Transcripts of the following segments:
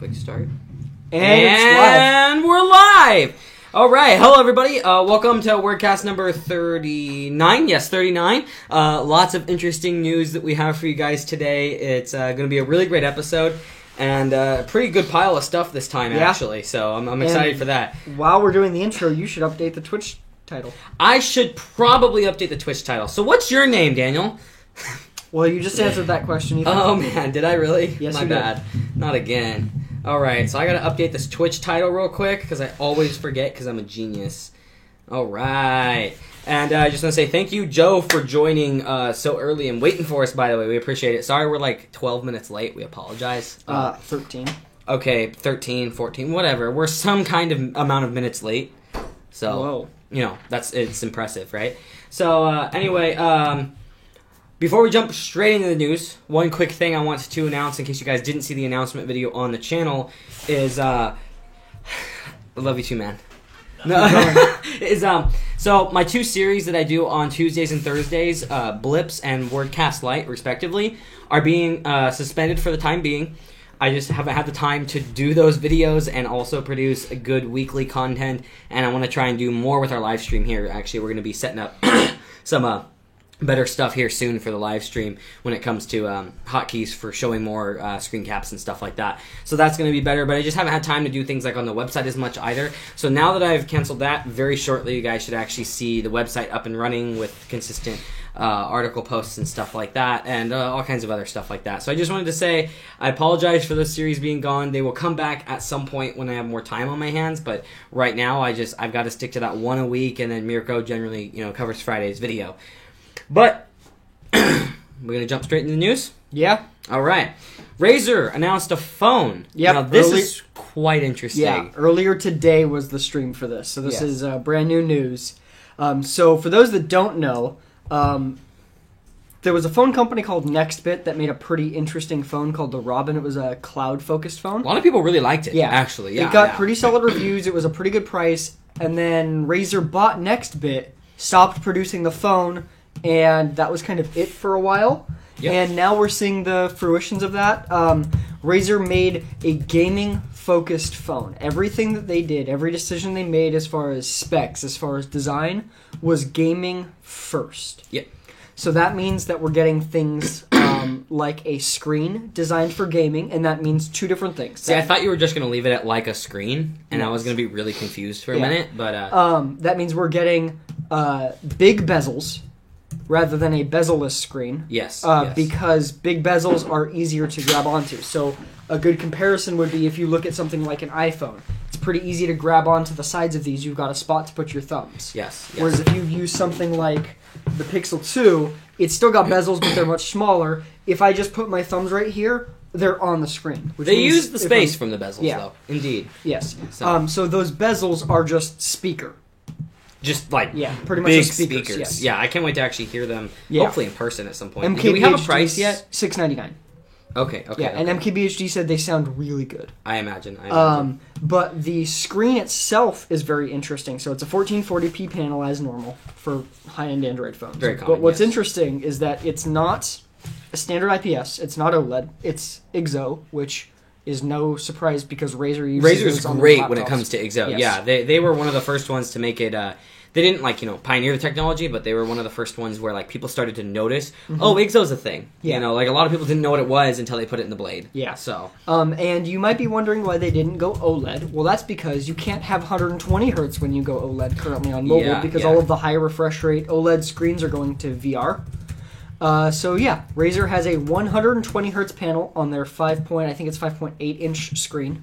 Quick start. And we're live! Alright, hello everybody. Welcome to WordCast number 39. Yes, 39. Lots of interesting news that we have for you guys today. It's going to be a really great episode. And a pretty good pile of stuff this time, actually. So I'm excited for that. While we're doing the intro, you should update the Twitch title. I should probably update the Twitch title. So what's your name, Daniel? Well, you just answered that question. Ethan. Oh, man. Did I really? Yes, My you bad. did. Not again. Alright, so I gotta update this Twitch title real quick, because I always forget, because I'm a genius. Alright. And I just want to say thank you, Joe, for joining so early and waiting for us, by the way. We appreciate it. Sorry we're like 12 minutes late. We apologize. 13. Okay, 13, 14, whatever. We're some kind of amount of minutes late. So, Whoa. you know, it's impressive, right? So, anyway, before we jump straight into the news, one quick thing I wanted to announce, in case you guys didn't see the announcement video on the channel, is, I love you too, man. So my two series that I do on Tuesdays and Thursdays, Blips and WordCast Lite, respectively, are being suspended for the time being. I just haven't had the time to do those videos and also produce a good weekly content, and I want to try and do more with our live stream here. Actually, we're going to be setting up some better stuff here soon for the live stream when it comes to hotkeys for showing more screen caps and stuff like that. So that's going to be better, but I just haven't had time to do things like on the website as much either. So now that I've canceled that, very shortly you guys should actually see the website up and running with consistent article posts and stuff like that, and all kinds of other stuff like that. So I just wanted to say I apologize for this series being gone. They will come back at some point when I have more time on my hands, but right now I've got to stick to that one a week, and then Mirko generally covers Friday's video. But we're going to jump straight into the news? Yeah. All right. Razer announced a phone. Yep. Now, this is quite interesting. Yeah, earlier today was the stream for this. So this is brand new news. So for those that don't know, there was a phone company called Nextbit that made a pretty interesting phone called the Robin. It was a cloud-focused phone. A lot of people really liked it, actually. Yeah, it got pretty solid reviews. It was a pretty good price. And then Razer bought Nextbit, stopped producing the phone, and that was kind of it for a while. Yep. And now we're seeing the fruitions of that. Razer made a gaming-focused phone. Everything that they did, every decision they made as far as specs, as far as design, was gaming first. Yep. So that means that we're getting things like a screen designed for gaming, and that means two different things. See, I thought you were just going to leave it at like a screen, and I was going to be really confused for a minute. But that means we're getting big bezels, rather than a bezel-less screen. Yes, because big bezels are easier to grab onto. So a good comparison would be if you look at something like an iPhone. It's pretty easy to grab onto the sides of these. You've got a spot to put your thumbs. Yes. Whereas if you use something like the Pixel 2, it's still got bezels, but they're much smaller. If I just put my thumbs right here, they're on the screen. They use the space from the bezels, though. Indeed. Yes. So those bezels are just speaker. Just like pretty much big speakers. Yes. Yeah, I can't wait to actually hear them. Yeah. Hopefully in person at some point. MKBHD, do we have a price yet? $6.99. Okay. And MKBHD said they sound really good. I imagine. But the screen itself is very interesting. So it's a 1440p panel as normal for high-end Android phones. Very common. But what's interesting is that it's not a standard IPS. It's not OLED. It's IGZO, which is no surprise because Razer uses Razer's great when it comes to IGZO. Yes. Yeah, they were one of the first ones to make it. They didn't pioneer the technology, but they were one of the first ones where people started to notice. Oh, IGZO's a thing. Yeah. A lot of people didn't know what it was until they put it in the Blade. Yeah. So. And you might be wondering why they didn't go OLED. Well, that's because you can't have 120 hertz when you go OLED currently on mobile because all of the high refresh rate OLED screens are going to VR. Razer has a 120 hertz panel on their 5.8 inch screen.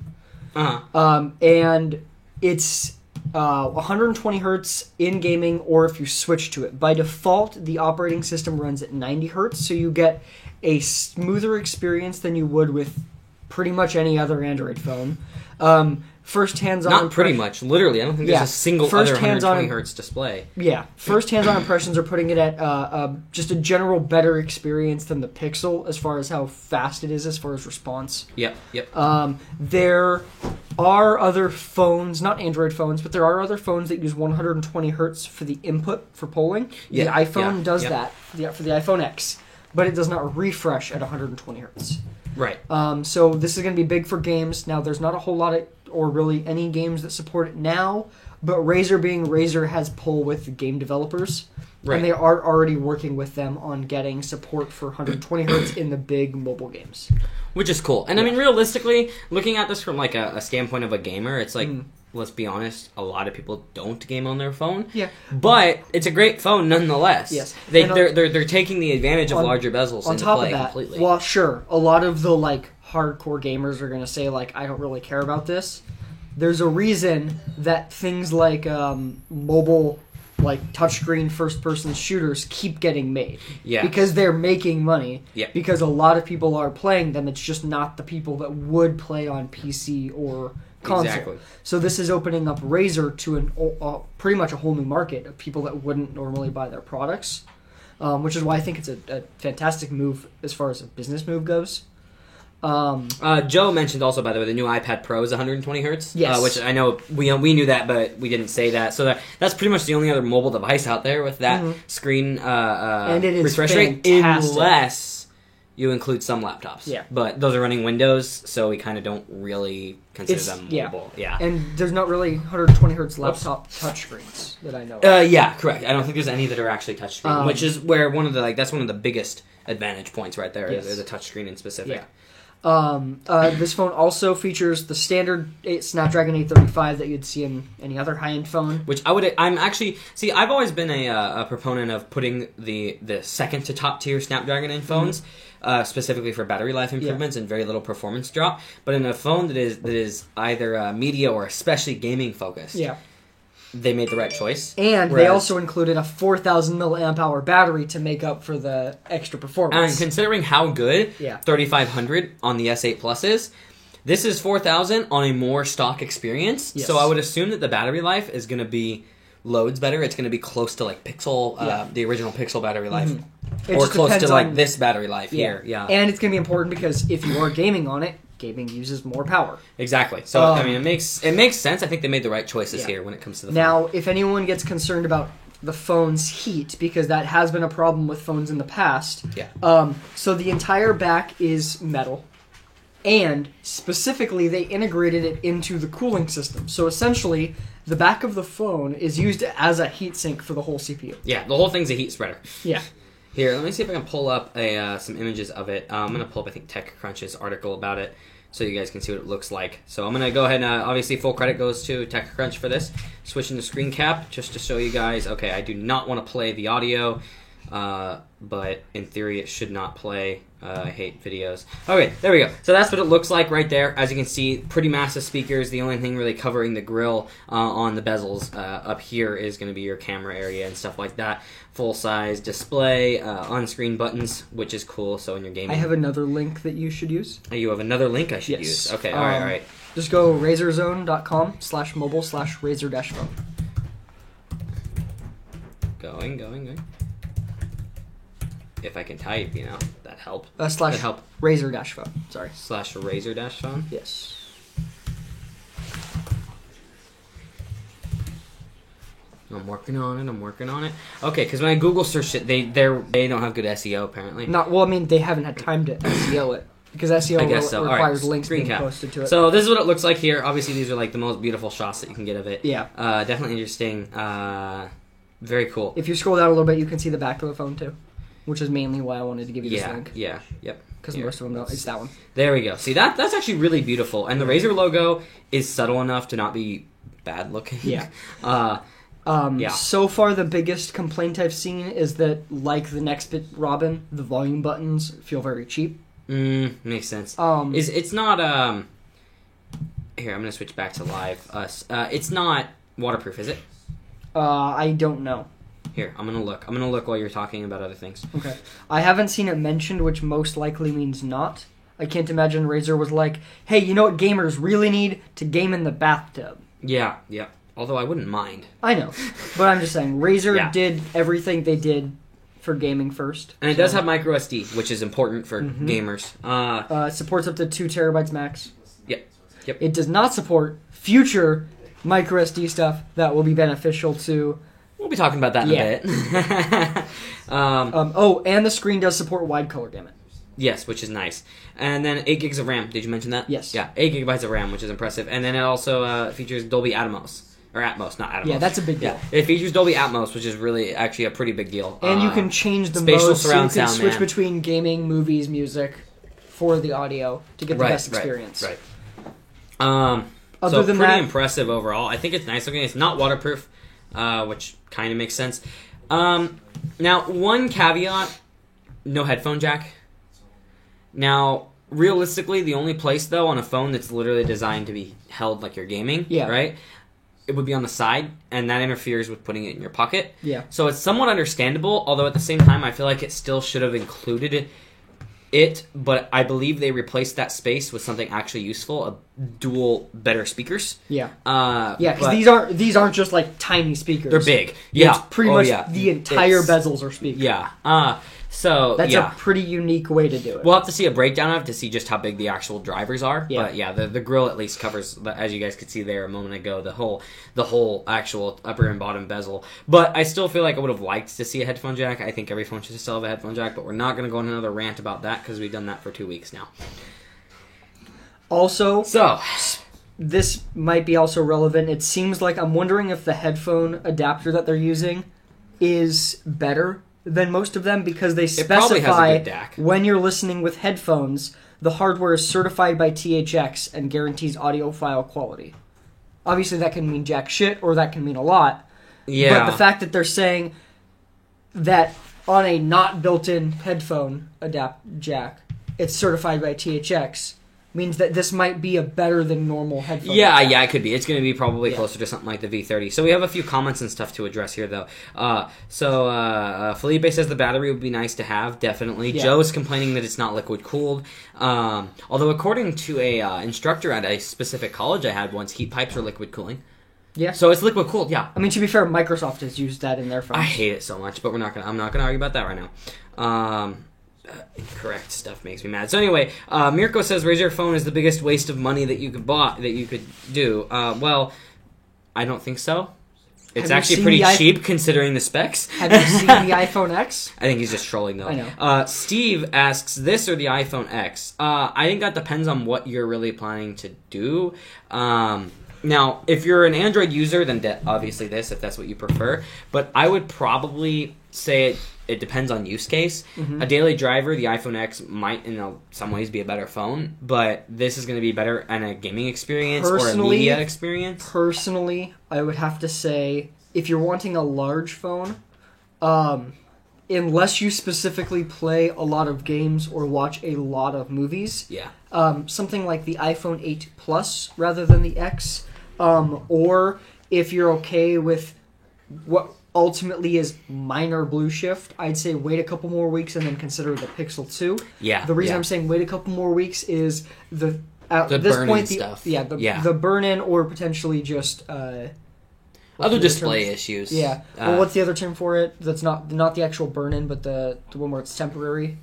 And it's 120 hertz in gaming, or if you switch to it. By default, the operating system runs at 90 hertz, so you get a smoother experience than you would with pretty much any other Android phone. First hands-on... Not pretty much. Literally, I don't think there's a single other 120 hertz display. Yeah. First hands-on impressions are putting it at just a general better experience than the Pixel as far as how fast it is as far as response. Yep. There are other phones, not Android phones, but there are other phones that use 120 hertz for the input for polling. The iPhone does that for the iPhone X. but it does not refresh at 120 hertz. Right. So this is going to be big for games. Now, there's not a whole lot of, or really any games that support it now, but Razer being Razer has pull with game developers. Right. And they are already working with them on getting support for 120 hertz in the big mobile games. Which is cool. And I mean, realistically, looking at this from like a standpoint of a gamer, it's like, let's be honest, a lot of people don't game on their phone. Yeah. But it's a great phone nonetheless. Yes. They're taking the advantage of larger bezels on into top play of that, completely. well, sure, a lot of the like hardcore gamers are going to say like, I don't really care about this. There's a reason that things like mobile, like touchscreen first-person shooters keep getting made. Yeah. Because they're making money. Yeah. Because a lot of people are playing them. It's just not the people that would play on PC or console. Exactly. So this is opening up Razer to pretty much a whole new market of people that wouldn't normally buy their products, which is why I think it's a fantastic move as far as a business move goes. Joe mentioned also, by the way, the new iPad Pro is 120 hertz. Yes. Which I know we knew that, but we didn't say that. So that's pretty much the only other mobile device out there with that screen and it is refresh rate, fantastic. unless you include some laptops. Yeah. But those are running Windows, so we kind of don't really consider them mobile. Yeah. And there's not really 120 hertz laptop touchscreens that I know of. Yeah, correct. I don't think there's any that are actually touchscreen, which is where that's one of the biggest advantage points right there. Yes. Is a touchscreen in specific. Yeah. This phone also features the standard Snapdragon 835 that you'd see in any other high-end phone. Which I've always been a proponent of putting the second to top tier Snapdragon in phones, specifically for battery life improvements and very little performance drop. But in a phone that is either media or especially gaming focused, they made the right choice. And they also included a 4,000 milliamp hour battery to make up for the extra performance. And considering how good 3500 on the S8 Plus is, this is 4,000 on a more stock experience. Yes. So I would assume that the battery life is going to be loads better. It's going to be close to like Pixel, the original Pixel battery life. Or close to like this battery life here. Yeah. And it's going to be important because if you are gaming on it, gaming uses more power. Exactly. So I mean, it makes sense. I think they made the right choices here when it comes to the phone. Now, if anyone gets concerned about the phone's heat, because that has been a problem with phones in the past. Yeah. So the entire back is metal, and specifically they integrated it into the cooling system. So essentially, the back of the phone is used as a heat sink for the whole CPU. Yeah, the whole thing's a heat spreader. Yeah. Here, let me see if I can pull up some images of it. I'm going to pull up, I think, TechCrunch's article about it so you guys can see what it looks like. So I'm going to go ahead and, obviously, full credit goes to TechCrunch for this. Switching to screen cap just to show you guys. Okay, I do not want to play the audio, but in theory it should not play. I hate videos. Okay, there we go. So that's what it looks like right there. As you can see, pretty massive speakers. The only thing really covering the grill on the bezels up here is going to be your camera area and stuff like that. Full-size display, on-screen buttons, which is cool, so in your gaming... I have another link that you should use. Oh, you have another link I should use? Okay, all right. Just go razorzone.com/mobile/Razer-phone. Going. If I can type, that help. Slash that help. Razer-phone, sorry. /Razer-phone? Yes. I'm working on it. Okay, because when I Google search it, they don't have good SEO apparently. Well, I mean, they haven't had time to SEO it because SEO requires links being posted to it. So this is what it looks like here. Obviously, these are like the most beautiful shots that you can get of it. Yeah. Definitely interesting. Very cool. If you scroll down a little bit, you can see the back of the phone too, which is mainly why I wanted to give you this link. Yep. Because the rest of them don't. It's that one. There we go. See, that's actually really beautiful, and the Razer logo is subtle enough to not be bad looking. Yeah. So far, the biggest complaint I've seen is that, like the Nextbit Robin, the volume buttons feel very cheap. Makes sense. It's not Here, I'm gonna switch back to live. It's not waterproof, is it? I don't know. Here, I'm gonna look. I'm gonna look while you're talking about other things. Okay. I haven't seen it mentioned, which most likely means not. I can't imagine Razer was like, hey, you know what gamers really need? To game in the bathtub. Yeah. Although I wouldn't mind. I know. But I'm just saying, Razer did everything they did for gaming first. And it does have micro SD, which is important for gamers. It supports up to 2 terabytes max. Yep. It does not support future micro SD stuff that will be beneficial to We'll be talking about that in a bit. And the screen does support wide color gamut. Yes, which is nice. And then 8 gigs of RAM. Did you mention that? Yes. Yeah, 8 gigabytes of RAM, which is impressive. And then it also features Dolby Atmos. Or Atmos, not Atmos. Yeah, that's a big deal. Yeah, it features Dolby Atmos, which is really actually a pretty big deal. And you can change the spatial modes, so you surround can sound, switch man. between gaming, movies, music for the audio to get the best experience. Right. Other So than pretty that, impressive overall. I think it's nice looking. It's not waterproof, which kind of makes sense. Now, one caveat: no headphone jack. Now, realistically, the only place though on a phone that's literally designed to be held like you're gaming, right? It would be on the side, and that interferes with putting it in your pocket. Yeah. So it's somewhat understandable, although at the same time, I feel like it still should have included it, but I believe they replaced that space with something actually useful, dual better speakers. Yeah. Yeah, because these aren't just like tiny speakers. They're big. Yeah. It's pretty much the entire bezels are speakers. Yeah. So that's a pretty unique way to do it. We'll have to see a breakdown of it to see just how big the actual drivers are. Yeah. But yeah, the grill at least covers, as you guys could see there a moment ago, the whole actual upper and bottom bezel. But I still feel like I would have liked to see a headphone jack. I think every phone should still have a headphone jack, but we're not going to go on another rant about that because we've done that for 2 weeks now. Also, so this might be also relevant. It seems like I'm wondering if the headphone adapter that they're using is better than most of them because they specify when you're listening with headphones, the hardware is certified by THX and guarantees audiophile quality. Obviously, that can mean jack shit or that can mean a lot. Yeah. But the fact that they're saying that on a not built-in headphone jack, it's certified by THX means that this might be a better than normal headphone. Yeah, it could be. It's going to be probably closer to something like the V30. So we have a few comments and stuff to address here, though. Felipe says the battery would be nice to have, definitely. Yeah. Joe's complaining that it's not liquid-cooled. Although according to a instructor at a specific college I had once, heat pipes are liquid cooling. Yeah. So it's liquid-cooled, yeah. I mean, to be fair, Microsoft has used that in their phones. I hate it so much, but I'm not going to argue about that right now. Incorrect stuff makes me mad. So anyway, Mirko says Razer phone is the biggest waste of money that you could do. Well, I don't think so. It's actually pretty cheap considering the specs. Have you seen the iPhone X? I think he's just trolling though. I know. Steve asks this or the iPhone X. I think that depends on what you're really planning to do. Now, if you're an Android user, then obviously this, if that's what you prefer. But I would probably say it depends on use case. Mm-hmm. A daily driver, the iPhone X might, in some ways, be a better phone. But this is going to be better in a gaming experience or a media experience. Personally, I would have to say, if you're wanting a large phone, unless you specifically play a lot of games or watch a lot of movies, something like the iPhone 8 Plus rather than the X, or if you're okay with what ultimately is minor blue shift, I'd say wait a couple more weeks and then consider the Pixel 2. Yeah. The reason I'm saying wait a couple more weeks is the burn-in stuff. The burn-in or potentially just other display issues. Yeah. Well, what's the other term for it? That's not the actual burn-in, but the one where it's temporary.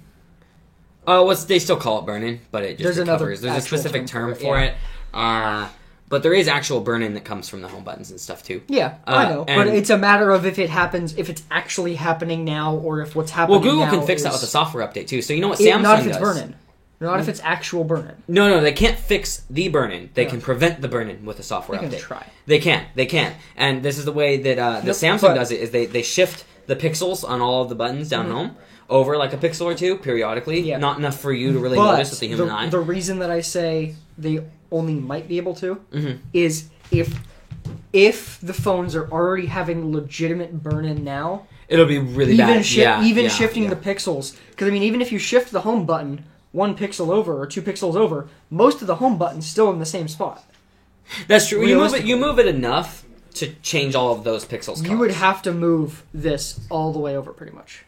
They still call it burn-in, but it just recovers. There's a specific term for it. But there is actual burn-in that comes from the home buttons and stuff too. Yeah, I know. But it's a matter of if it happens, if it's actually happening now, or if what's happening now. Well, Google can fix that with a software update too. So you know what Samsung does? Not if it's burn-in. Not if it's actual burn-in. No, they can't fix the burn-in. They can prevent the burn-in with a software update. They can try. They can. And this is the way that Samsung does it, is they shift the pixels on all of the buttons down home over like a pixel or two periodically. Yeah. Not enough for you to really notice with the human eye. The reason that I say they only might be able to is if the phones are already having legitimate burn-in now, it'll be really bad. Shifting the pixels, because I mean, even if you shift the home button 1 pixel over or 2 pixels over, most of the home button's still in the same spot. That's true. You move it enough to change all of those pixels. Colors. You would have to move this all the way over, pretty much.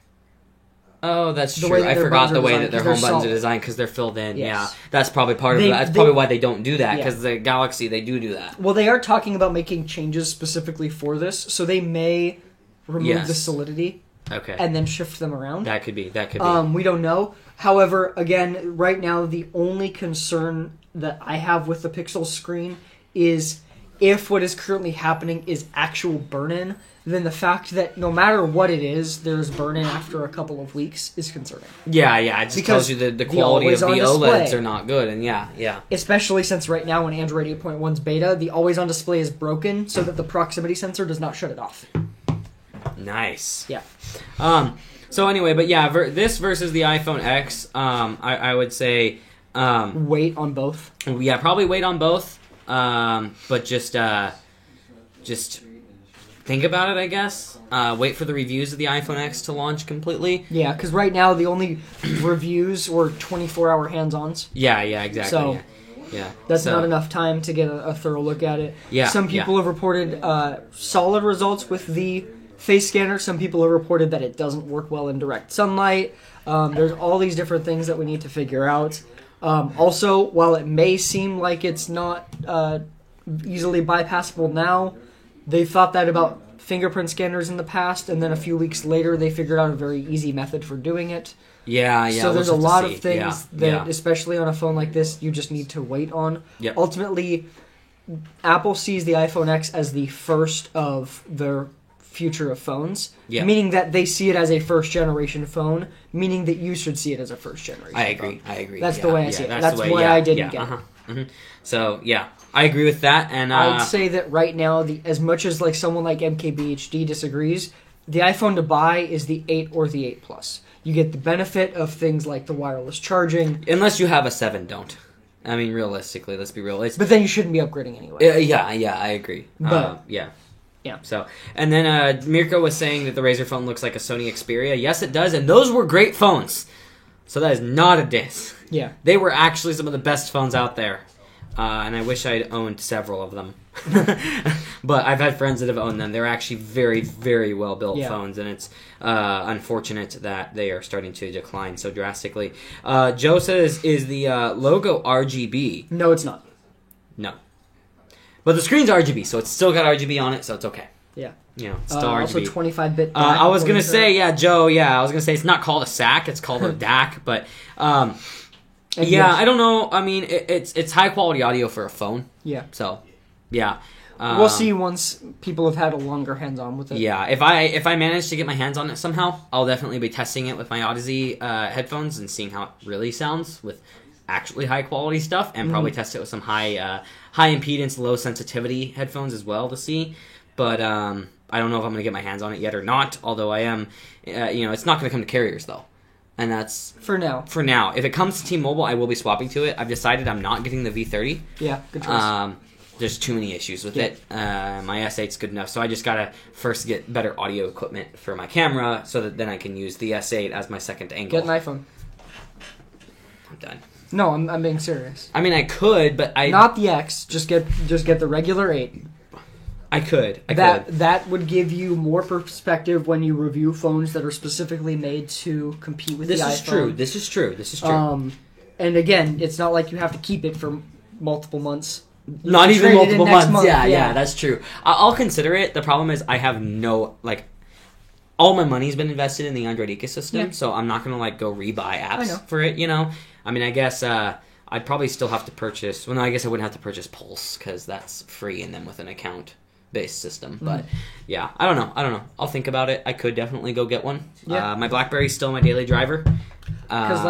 Oh, that's true. I forgot the way that their home buttons are designed because they're filled in. Yes. Yeah, that's probably part of that. That's probably why they don't do that, because the Galaxy, they do that. Well, they are talking about making changes specifically for this, so they may remove the solidity and then shift them around. That could be. We don't know. However, again, right now, the only concern that I have with the Pixel screen is if what is currently happening is actual burn-in, then the fact that no matter what it is, there's burn-in after a couple of weeks is concerning. Yeah, it just Because tells you the quality of the always-on OLEDs display- are not good, and yeah. Especially since right now in Android 8.1's beta, the always-on display is broken so that the proximity sensor does not shut it off. Nice. Yeah. So anyway, but yeah, this versus the iPhone X, I would say, Wait on both. yeah, probably wait on both, but just think about it, I guess. Wait for the reviews of the iPhone X to launch completely. Yeah, because right now the only reviews were 24-hour hands-ons. Yeah, exactly. So, yeah. That's So- not enough time to get a thorough look at it. Yeah, Some people have reported solid results with the face scanner. Some people have reported that it doesn't work well in direct sunlight. There's all these different things that we need to figure out. Also, while it may seem like it's not easily bypassable now, they thought that about fingerprint scanners in the past, and then a few weeks later they figured out a very easy method for doing it. Yeah. So there's a we'll lot have to of see. things Yeah, that, especially on a phone like this, you just need to wait on. Yep. Ultimately, Apple sees the iPhone X as the first of their future of phones, Yeah. meaning that they see it as a first-generation phone, meaning that you should see it as a first-generation I phone. agree. That's the way I see it. That's the way, why I didn't get it. Mhm. So, yeah, I agree with that, and I'd say that right now, as much as like someone like MKBHD disagrees, the iPhone to buy is the 8 or the 8 Plus. You get the benefit of things like the wireless charging, unless you have a 7, don't. I mean, realistically, let's be real. but then you shouldn't be upgrading anyway. Yeah, I agree. But- yeah. Yeah. So, and then Mirko was saying that the Razer phone looks like a Sony Xperia. Yes, it does, and those were great phones. So that is not a diss. Yeah. They were actually some of the best phones out there. And I wish I'd owned several of them. But I've had friends that have owned them. They're actually very, very well-built phones, and it's unfortunate that they are starting to decline so drastically. Joe says, is the logo RGB? No, it's not. No. But the screen's RGB, so it's still got RGB on it, so it's okay. Yeah. You know, it's still Also RGB. 25-bit. I was going to say, Joe, I was going to say it's not called a SAC, it's called a DAC, but... yes. I don't know. I mean, it's high quality audio for a phone. Yeah. So, yeah. We'll see once people have had a longer hands-on with it. Yeah, if I manage to get my hands on it somehow, I'll definitely be testing it with my Odyssey headphones and seeing how it really sounds with actually high quality stuff, and probably test it with some high impedance, low sensitivity headphones as well to see. But I don't know if I'm going to get my hands on it yet or not. Although I am, it's not going to come to carriers though. And that's... For now. If it comes to T-Mobile, I will be swapping to it. I've decided I'm not getting the V30. Yeah, good choice. There's too many issues with it. My S8's good enough, so I just gotta first get better audio equipment for my camera, so that then I can use the S8 as my second angle. Get an iPhone. I'm done. No, I'm being serious. I mean, I could, but Not the X. Just get the regular 8. I could. That would give you more perspective when you review phones that are specifically made to compete with the iPhone. This is true. And again, it's not like you have to keep it for multiple months. Not can even trade it in multiple next months. month, Yeah, that's true. I'll consider it. The problem is I have no, all my money's been invested in the Android ecosystem, so I'm not going to, go rebuy apps for it, I mean, I guess I'd probably still have to purchase... Well, no, I guess I wouldn't have to purchase Pulse, because that's free and then with an account-based system. But, yeah, I don't know. I'll think about it. I could definitely go get one. Yeah. My BlackBerry's still my daily driver. Because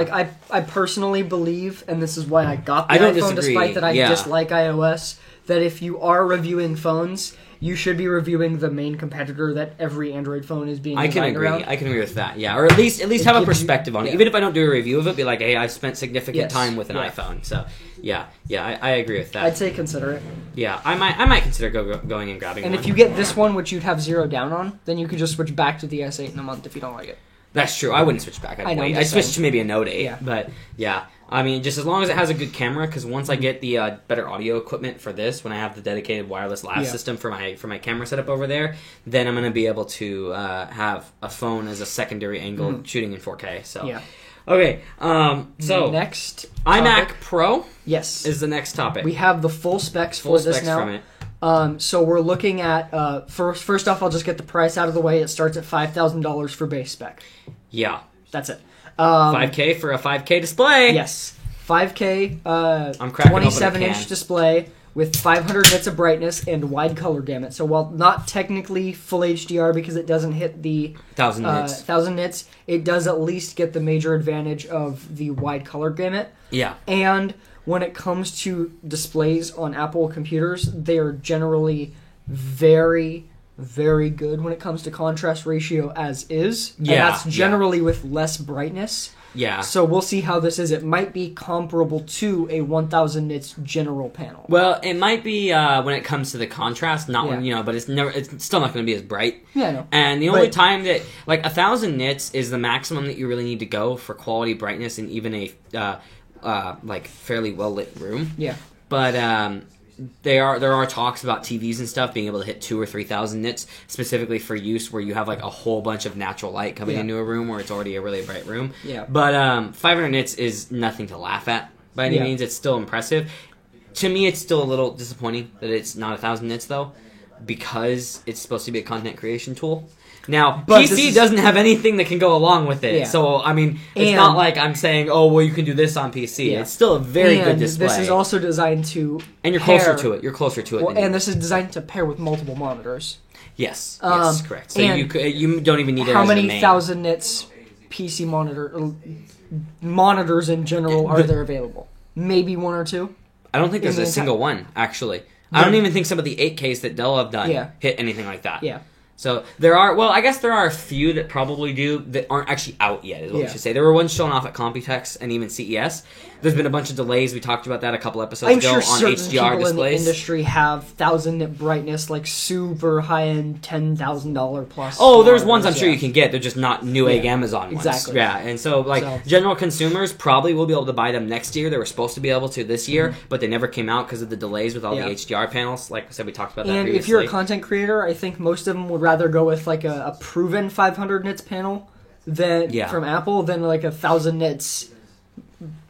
I personally believe, and this is why I got the I don't iPhone, disagree. despite that I Yeah. dislike iOS, that if you are reviewing phones, you should be reviewing the main competitor that every Android phone is being I can designed agree. around. I can agree with that. Yeah, or at least have a gives you- perspective on it. yeah. Even if I don't do a review of it, be like, hey, I spent significant Yes. time with an Yeah. iPhone. So, I agree with that. I'd say consider it. Yeah, I might consider going and grabbing And one. if you get this one, which you'd have 0 down on, then you could just switch back to the S8 in a month if you don't like it. That's true. I wouldn't switch back. I know, I'd I'm just switch saying. to maybe a Note 8. Yeah. But yeah, I mean, just as long as it has a good camera, because once I get the better audio equipment for this, when I have the dedicated wireless lav system for my camera setup over there, then I'm going to be able to have a phone as a secondary angle shooting in 4K. So Yeah. okay, so Next iMac topic. Pro Yes. is the next topic. We have the full specs Full for this specs now. from it. So we're looking at first off, I'll just get the price out of the way. It starts at $5,000 for base spec. Yeah, That's it. 5K for a 5K display. Yes, 5K, I'm cracking open a 27-inch can. display with 500 nits of brightness and wide color gamut. So while not technically full HDR because it doesn't hit the 1000 nits, it does at least get the major advantage of the wide color gamut. Yeah. And when it comes to displays on Apple computers, they are generally very, very good when it comes to contrast ratio as is. Yeah. And that's generally with less brightness. Yeah. So we'll see how this is. It might be comparable to a 1000 nits general panel. Well, it might be when it comes to the contrast, not when but it's still not going to be as bright. Yeah, I know. And the only time that 1000 nits is the maximum that you really need to go for quality brightness in even a fairly well lit room. Yeah. But there are talks about TVs and stuff being able to hit 2,000 or 3,000 nits specifically for use where you have a whole bunch of natural light coming into a room where it's already a really bright room. Yeah. But 500 nits is nothing to laugh at by any means. It's still impressive. To me, it's still a little disappointing that it's not 1,000 nits though, because it's supposed to be a content creation tool. Now, but PC doesn't have anything that can go along with it. Yeah. So, I mean, it's not like I'm saying, oh, well, you can do this on PC. Yeah. It's still a very good display. This is also designed to And you're closer to it. You're closer to it. Well, and this is designed to pair with multiple monitors. Yes. Yes, correct. So you don't even need it as how a many main. 1000 nits PC monitors in general are there available? Maybe one or two? I don't think there's a single one, actually. I don't even think some of the 8Ks that Dell have done hit anything like that. Yeah. So there are, I guess there are a few that probably do that aren't actually out yet, is what we should say. There were ones showing off at Computex and even CES. There's been a bunch of delays. We talked about that a couple episodes ago on HDR displays. People in the industry have 1000 nit brightness, like super high-end $10,000 plus. Oh, there's ones I'm sure you can get. They're just not Newegg Amazon ones. Exactly. Yeah, and so general consumers probably will be able to buy them next year. They were supposed to be able to this year, but they never came out because of the delays with all the HDR panels. Like I said, we talked about that previously. And if you're a content creator, I think most of them would rather go with a proven 500 nits panel from Apple than 1,000 nits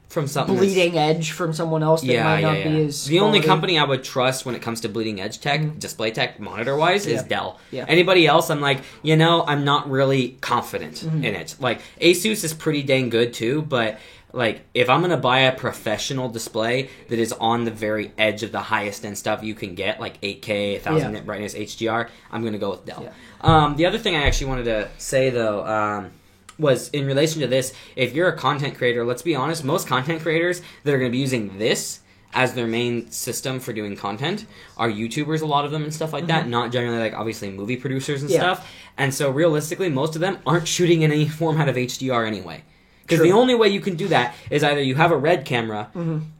from something bleeding edge from someone else that might not be as the only company I would trust when it comes to bleeding edge tech, display tech, monitor wise, is Dell. Yeah. Anybody else, I'm like, I'm not really confident in it. Like Asus is pretty dang good too, but if I'm gonna buy a professional display that is on the very edge of the highest end stuff you can get, like 8K, 1000 nit brightness, HDR, I'm gonna go with Dell. Yeah. The other thing I actually wanted to say though, was in relation to this, if you're a content creator, let's be honest, most content creators that are going to be using this as their main system for doing content are YouTubers, a lot of them, and stuff like that, not generally, obviously movie producers and stuff. And so, realistically, most of them aren't shooting in any format of HDR anyway. Because the only way you can do that is either you have a Red camera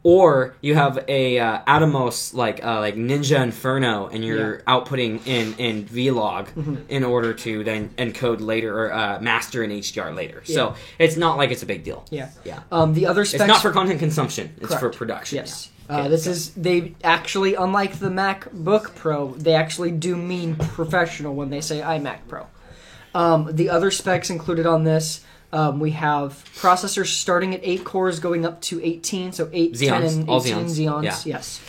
or you have a Atomos like Ninja Inferno and you're outputting in Vlog in order to then encode later or master in HDR later. So it's not like it's a big deal. Yeah. The other specs... It's not for content consumption. It's for production. Yes. They actually, unlike the MacBook Pro, they actually do mean professional when they say iMac Pro. The other specs included on this... we have processors starting at 8 cores going up to 18, so 8, Xeons, 10, and 18 Xeons. Yes.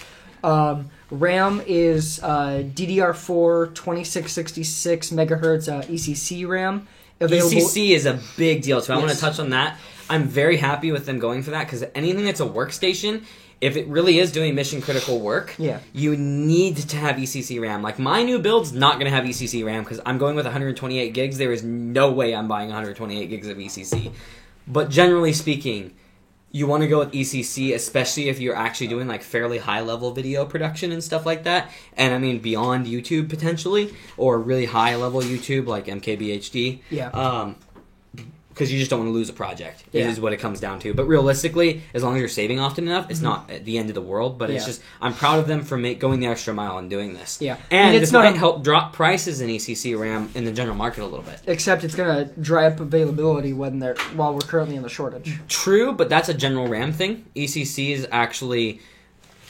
RAM is DDR4 2666 megahertz ECC RAM. ECC is a big deal, so I want to touch on that. I'm very happy with them going for that, because anything that's a workstation... If it really is doing mission-critical work, you need to have ECC RAM. Like, my new build's not going to have ECC RAM because I'm going with 128 gigs. There is no way I'm buying 128 gigs of ECC. But generally speaking, you want to go with ECC, especially if you're actually doing, fairly high-level video production and stuff like that. And, I mean, beyond YouTube, potentially, or really high-level YouTube, like MKBHD. Yeah. Because you just don't want to lose a project, is what it comes down to. But realistically, as long as you're saving often enough, it's not at the end of the world. But it's just, I'm proud of them for going the extra mile and doing this. Yeah. And this might help drop prices in ECC RAM in the general market a little bit. Except it's going to dry up availability while we're currently in the shortage. True, but that's a general RAM thing. ECC is actually...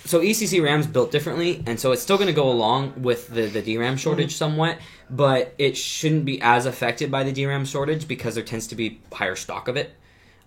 So ECC RAM's built differently, and so it's still going to go along with the DRAM shortage somewhat, but it shouldn't be as affected by the DRAM shortage because there tends to be higher stock of it.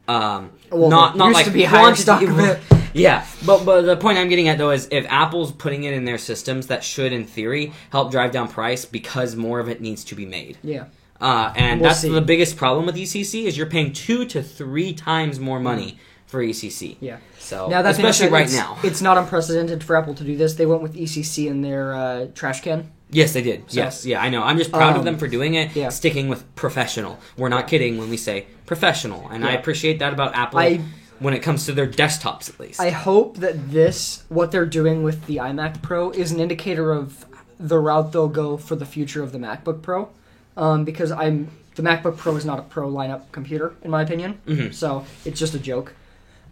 Not like to be higher stock of it. Yeah, but the point I'm getting at though is if Apple's putting it in their systems, that should in theory help drive down price because more of it needs to be made. Yeah. And that's the biggest problem with ECC is you're paying 2 to 3 times more money for ECC. Yeah. So Now, that being especially said, right it's, now. it's not unprecedented for Apple to do this. They went with ECC in their trash can. Yes, they did. So, yes, yeah, I know. I'm just proud of them for doing it. Yeah. Sticking with professional. We're not kidding when we say professional, and I Yeah. appreciate that about Apple when it comes to their desktops, at least. I hope that what they're doing with the iMac Pro, is an indicator of the route they'll go for the future of the MacBook Pro. Because the MacBook Pro is not a Pro lineup computer, in my opinion. Mm-hmm. So it's just a joke.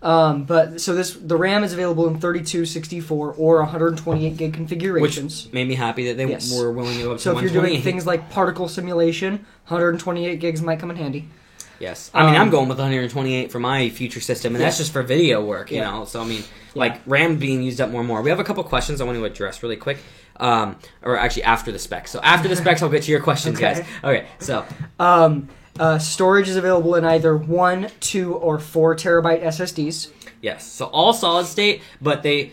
The RAM is available in 32, 64, or 128 gig configurations. Which made me happy that they were willing to go up to So if you're 128. doing things like particle simulation, 128 gigs might come in handy. Yes. I mean, I'm going with 128 for my future system, and that's just for video work, you know? So, I mean, like, RAM being used up more and more. We have a couple questions I want to address really quick. Or actually, after the specs. So, after the specs, I'll get to your questions, guys. Okay, so... Storage is available in either 1, 2, or 4 terabyte SSDs. Yes, so all solid state, but they,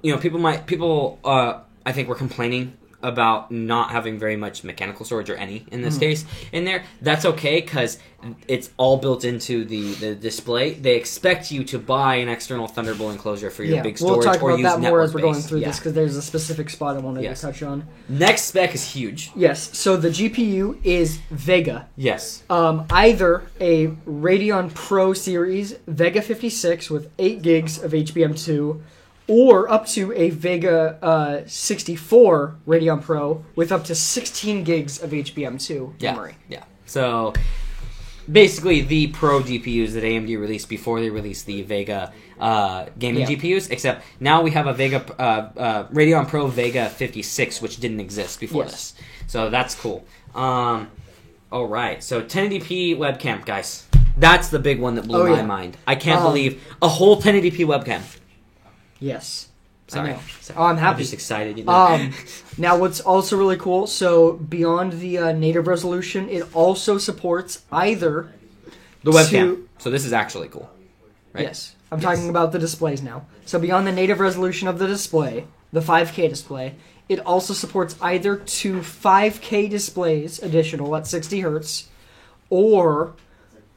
people, I think were complaining about not having very much mechanical storage or any in this case in there. That's okay because it's all built into the display. They expect you to buy an external Thunderbolt enclosure for your big storage, we'll talk or about use that more as we're going network-based. through this because there's a specific spot I wanted to touch on. Next spec is huge. Yes, so the GPU is Vega. Yes. Either a Radeon Pro series Vega 56 with 8 gigs of HBM2, or up to a Vega 64 Radeon Pro with up to 16 gigs of HBM2 memory. Yeah. So basically the Pro GPUs that AMD released before they released the Vega gaming GPUs, except now we have a Radeon Pro Vega 56, which didn't exist before this. So that's cool. All right, so 1080p webcam, guys. That's the big one that blew my mind. I can't believe a whole 1080p webcam. Yes. Sorry. I know. Oh, I'm happy. I'm just excited. You know? Now, what's also really cool, so beyond the native resolution, it also supports either... The webcam. So this is actually cool. Right? Yes. I'm talking about the displays now. So beyond the native resolution of the display, the 5K display, it also supports either 2 5K displays additional at 60 hertz, or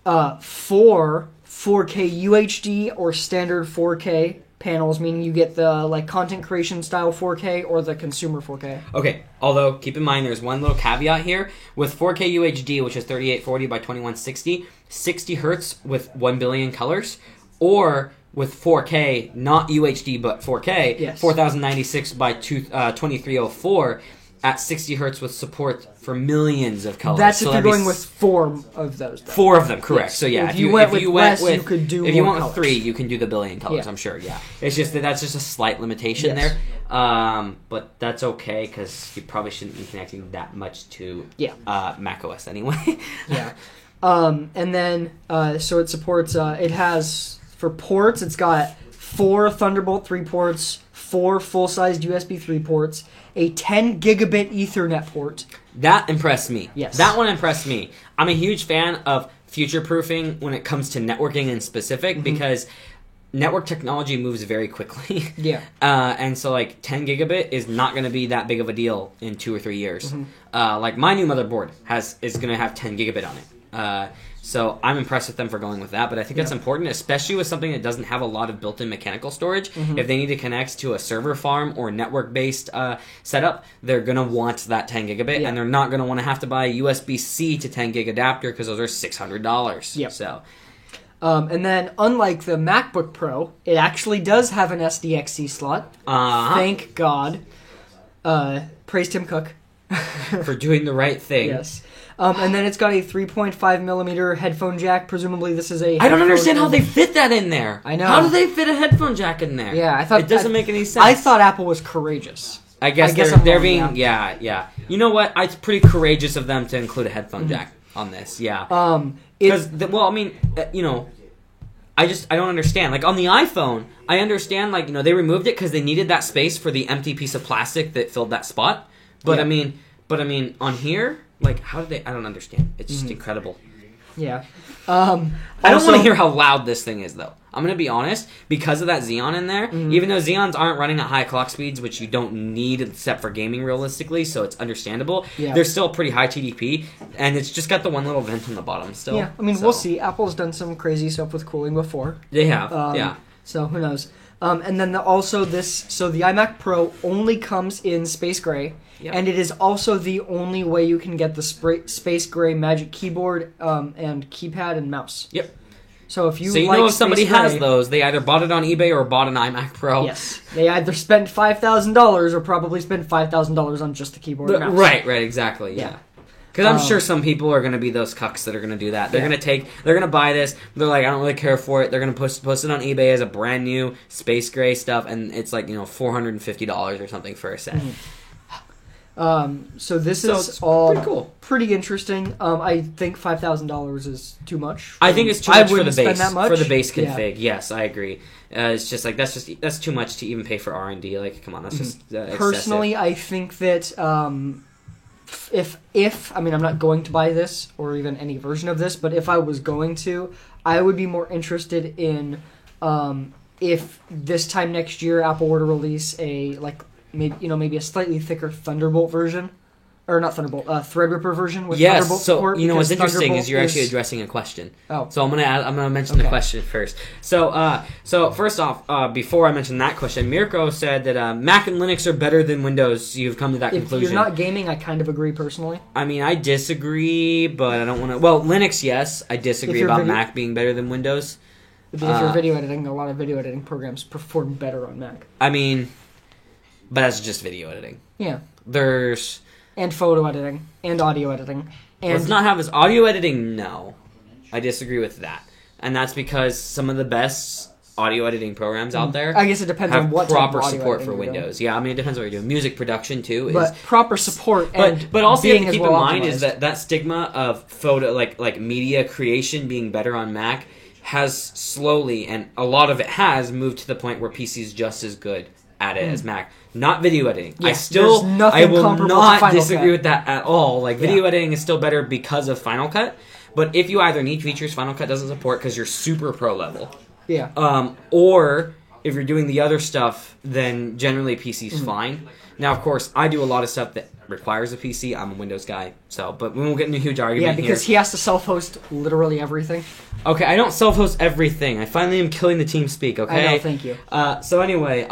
4 4K UHD or standard 4K panels, meaning you get the content creation style 4K or the consumer 4K. Okay, although keep in mind there's one little caveat here. With 4K UHD, which is 3840 by 2160, 60 hertz with 1 billion colors, or with 4K, not UHD but 4K, 4096 by 2304 at 60 hertz with support for millions of colors. That's if you're going with 4 of those. Though. 4 of them, correct. Yes. So yeah, if you went with less, you could do if more you went colors. with 3, you can do the billion colors. I'm sure. Yeah, it's just that's just a slight limitation there. But that's okay because you probably shouldn't be connecting that much to Mac OS anyway. Yeah. And then so it supports. It has for ports. It's got 4 Thunderbolt 3 ports, 4 full-sized USB 3 ports, a 10 gigabit Ethernet port. That impressed me. Yes. That one impressed me. I'm a huge fan of future-proofing when it comes to networking in specific because network technology moves very quickly. Yeah. And so, 10 gigabit is not going to be that big of a deal in 2 or 3 years. My new motherboard is going to have 10 gigabit on it. So I'm impressed with them for going with that, but I think that's important, especially with something that doesn't have a lot of built-in mechanical storage. If they need to connect to a server farm or network-based setup, they're going to want that 10 gigabit, and they're not going to want to have to buy a USB-C to 10 gig adapter because those are $600. Yep. So, and then, unlike the MacBook Pro, it actually does have an SDXC slot. Thank God. Praise Tim Cook. For doing the right thing. Yes. And then it's got a 3.5 millimeter headphone jack. Presumably, this is a. I don't understand how they fit that in there. I know. How do they fit a headphone jack in there? Yeah, I thought it doesn't make any sense. I thought Apple was courageous. I guess they're being You know what? It's pretty courageous of them to include a headphone jack on this. Yeah. Because I don't understand. Like on the iPhone, I understand. They removed it because they needed that space for the empty piece of plastic that filled that spot. But I mean, on here. How did they? I don't understand. It's just incredible. Yeah. I don't want to hear how loud this thing is, though. I'm going to be honest, because of that Xeon in there, even though Xeons aren't running at high clock speeds, which you don't need except for gaming realistically, so it's understandable, they're still pretty high TDP, and it's just got the one little vent on the bottom still. Yeah, I mean, we'll see. Apple's done some crazy stuff with cooling before. They have, So who knows? And then the iMac Pro only comes in space gray, and it is also the only way you can get the space gray Magic Keyboard and keypad and mouse. Yep. So if you if somebody has those, they either bought it on eBay or bought an iMac Pro. Yes, they either spent $5,000 or probably spent $5,000 on just the keyboard and mouse. Right, exactly, yeah. Because I'm sure some people are going to be those cucks that are going to do that. They're going to buy this. They're like, I don't really care for it. They're going to post it on eBay as a brand new space gray stuff, and it's like $450 or something for a set. So this is all pretty cool, pretty interesting. I think $5,000 is too much. I think it's too much for the base that much. for the base config. Yes, I agree. It's just like that's too much to even pay for R&D. Like, come on, that's just personally, excessive. I think that if I mean, I'm not going to buy this or even any version of this, but if I was going to, I would be more interested in if this time next year Apple were to release maybe a slightly thicker Thunderbolt version, or not Thunderbolt, Threadripper version with Thunderbolt support. What's interesting is you're actually addressing a question. Oh, so I'm gonna mention the question first. So first off, before I mention that question, Mirko said that Mac and Linux are better than Windows. You've come to that conclusion. If you're not gaming, I kind of agree personally. I mean, I disagree, but I don't want to. Well, Linux, yes, I disagree about Mac being better than Windows. If you're video editing, a lot of video editing programs perform better on Mac. I mean, but that's just video editing. Yeah. There's... And photo editing. And audio editing. And let's not have this audio editing, no. I disagree with that. And that's because some of the best audio editing programs out there I guess it depends on what proper type of support for Windows. Doing. Yeah, I mean, it depends what you're doing. Music production, too. But proper support but also you have to keep in mind optimized. is that stigma of photo, like media creation being better on Mac has slowly, and a lot of it has, moved to the point where PC's just as good at it as Mac. Not video editing. Yeah, I will not disagree Cut. with that at all. Like, video editing is still better because of Final Cut. But if you either need features Final Cut doesn't support because you're super pro level. Yeah. Or if you're doing the other stuff, then generally PC's fine. Now, of course, I do a lot of stuff that requires a PC. I'm a Windows guy, but we won't get into a huge argument here. Yeah, because he has to self-host literally everything. Okay, I don't self-host everything. I finally am killing the TeamSpeak, okay? I know, thank you. So anyway,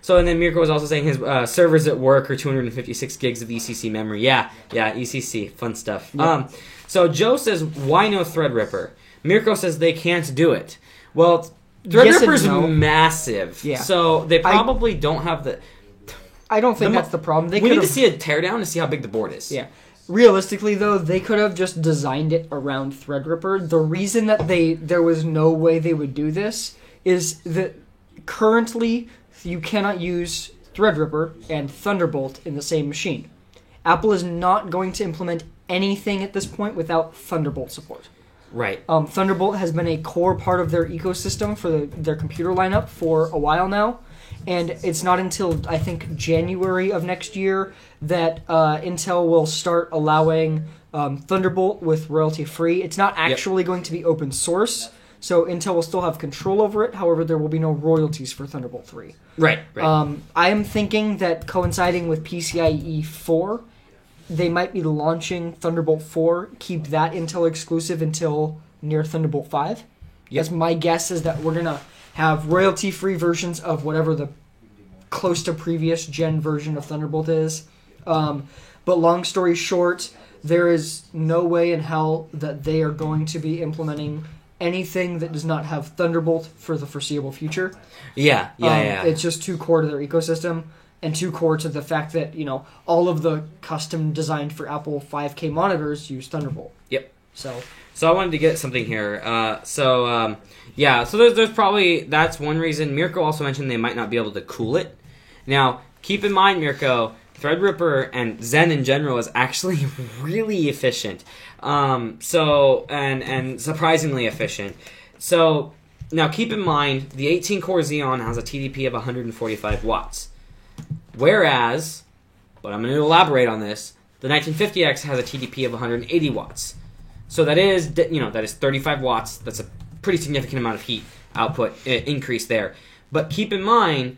and then Mirko was also saying his servers at work are 256 gigs of ECC memory. Yeah, ECC, fun stuff. Yep. So Joe says, why no Threadripper? Mirko says they can't do it. Well, Threadripper's massive, so they probably don't have the... I don't think that's the problem. We need to see a teardown to see how big the board is. Yeah. Realistically, though, they could have just designed it around Threadripper. The reason that there was no way they would do this is that currently you cannot use Threadripper and Thunderbolt in the same machine. Apple is not going to implement anything at this point without Thunderbolt support. Right. Thunderbolt has been a core part of their ecosystem for their computer lineup for a while now. And it's not until, I think, January of next year that Intel will start allowing Thunderbolt with royalty-free. It's not actually going to be open source, so Intel will still have control over it. However, there will be no royalties for Thunderbolt 3. Right. I am thinking that coinciding with PCIe 4, they might be launching Thunderbolt 4, keep that Intel exclusive until near Thunderbolt 5. As my guess is that we're going to have royalty-free versions of whatever the close to previous gen version of Thunderbolt is. But long story short, there is no way in hell that they are going to be implementing anything that does not have Thunderbolt for the foreseeable future. Yeah. It's just too core to their ecosystem and too core to the fact that, all of the custom designed for Apple 5K monitors use Thunderbolt. Yep. So I wanted to get something here. So there's probably, that's one reason. Mirko also mentioned they might not be able to cool it. Now, keep in mind, Mirko, Threadripper and Zen in general is actually really efficient. And surprisingly efficient. So, now keep in mind, the 18-core Xeon has a TDP of 145 watts. Whereas, but I'm going to elaborate on this, the 1950X has a TDP of 180 watts. So that is, that is 35 watts. That's a pretty significant amount of heat output increase there. But keep in mind,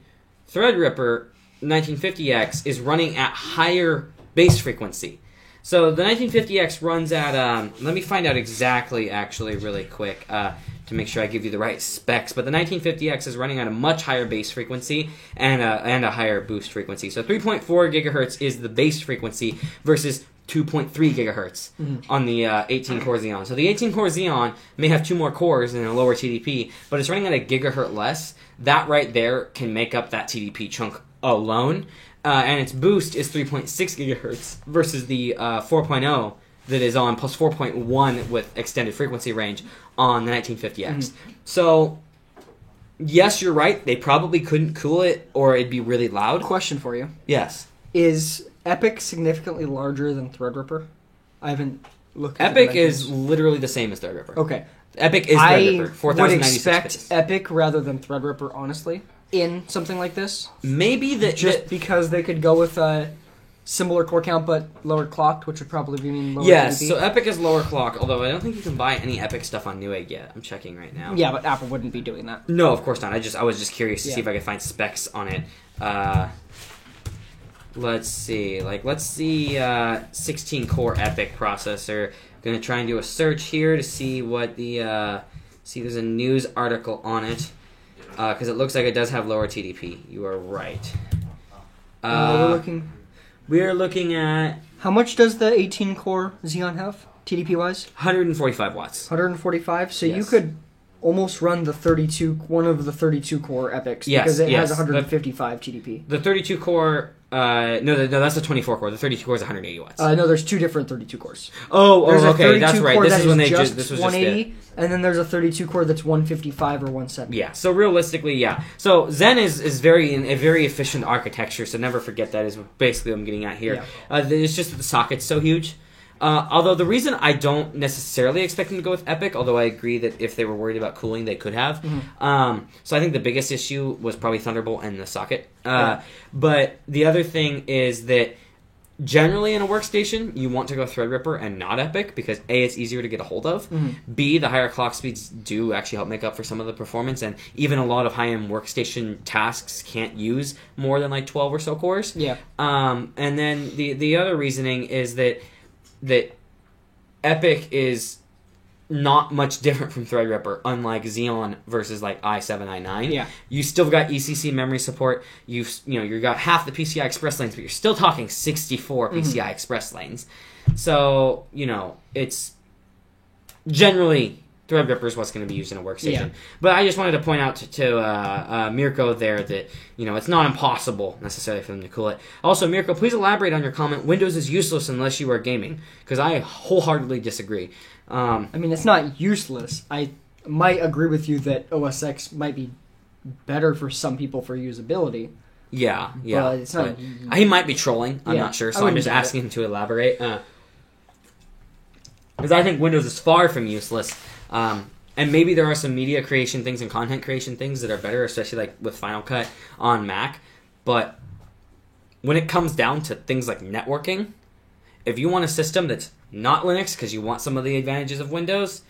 Threadripper 1950X is running at higher base frequency. So the 1950X runs at, let me find out exactly, actually, really quick, to make sure I give you the right specs. But the 1950X is running at a much higher base frequency and a higher boost frequency. So 3.4 gigahertz is the base frequency versus 2.3 gigahertz on the 18-core Xeon. So the 18-core Xeon may have 2 more cores and a lower TDP, but it's running at a gigahertz less. That right there can make up that TDP chunk alone. And its boost is 3.6 gigahertz versus the 4.0 that is on, plus 4.1 with extended frequency range on the 1950X. So, yes, you're right. They probably couldn't cool it, or it'd be really loud. Question for you. Yes. Is Epic significantly larger than Threadripper? I haven't looked at Epic is literally the same as Threadripper. Okay. Epic is Threadripper. I would expect Epic rather than Threadripper, honestly, in something like this. Maybe because they could go with a similar core count but lower clocked, which would probably mean lower Yes, TDP. so Epic is lower clock, although I don't think you can buy any Epic stuff on Newegg yet. I'm checking right now. Yeah, but Apple wouldn't be doing that. No, of course not. I was just curious to see if I could find specs on it. Let's see. Let's see 16-core Epic processor. Going to try and do a search here to see what the... see, there's a news article on it. Because it looks like it does have lower TDP. You are right. We are looking at... How much does the 18-core Xeon have, TDP-wise? 145 watts. 145? So yes. You could almost run one of the 32-core Epics, because it has 155 TDP. The 32-core... no, that's the 24-core. The 32-core is 180 watts. No, there's 2 different 32 cores. There's okay, that's right. This is when they just... This was 180, and then there's a 32-core that's 155 or 170. Yeah, so realistically, yeah. So Zen is very a very efficient architecture, so never forget that is basically what I'm getting at here. Yeah. It's just that the socket's so huge. Although the reason I don't necessarily expect them to go with Epic, although I agree that if they were worried about cooling, they could have. So I think the biggest issue was probably Thunderbolt and the socket. But the other thing is that generally in a workstation, you want to go Threadripper and not Epic because A, it's easier to get a hold of. B, the higher clock speeds do actually help make up for some of the performance, and even a lot of high-end workstation tasks can't use more than 12 or so cores. Yeah. And then the other reasoning is that Epic is not much different from Threadripper, unlike Xeon versus i7, i9. Yeah. You still got ECC memory support. You got half the PCI Express lanes, but you're still talking 64 PCI Express lanes. So, it's generally Threadripper is what's going to be used in a workstation. Yeah. But I just wanted to point out to Mirko there that, it's not impossible necessarily for them to cool it. Also, Mirko, please elaborate on your comment, Windows is useless unless you are gaming, because I wholeheartedly disagree. It's not useless. I might agree with you that OS X might be better for some people for usability. Yeah. But it's not. He might be trolling. I'm not sure, so I'm just asking him to elaborate. Because I think Windows is far from useless. And maybe there are some media creation things and content creation things that are better, especially with Final Cut on Mac. But when it comes down to things like networking, if you want a system that's not Linux because you want some of the advantages of Windows,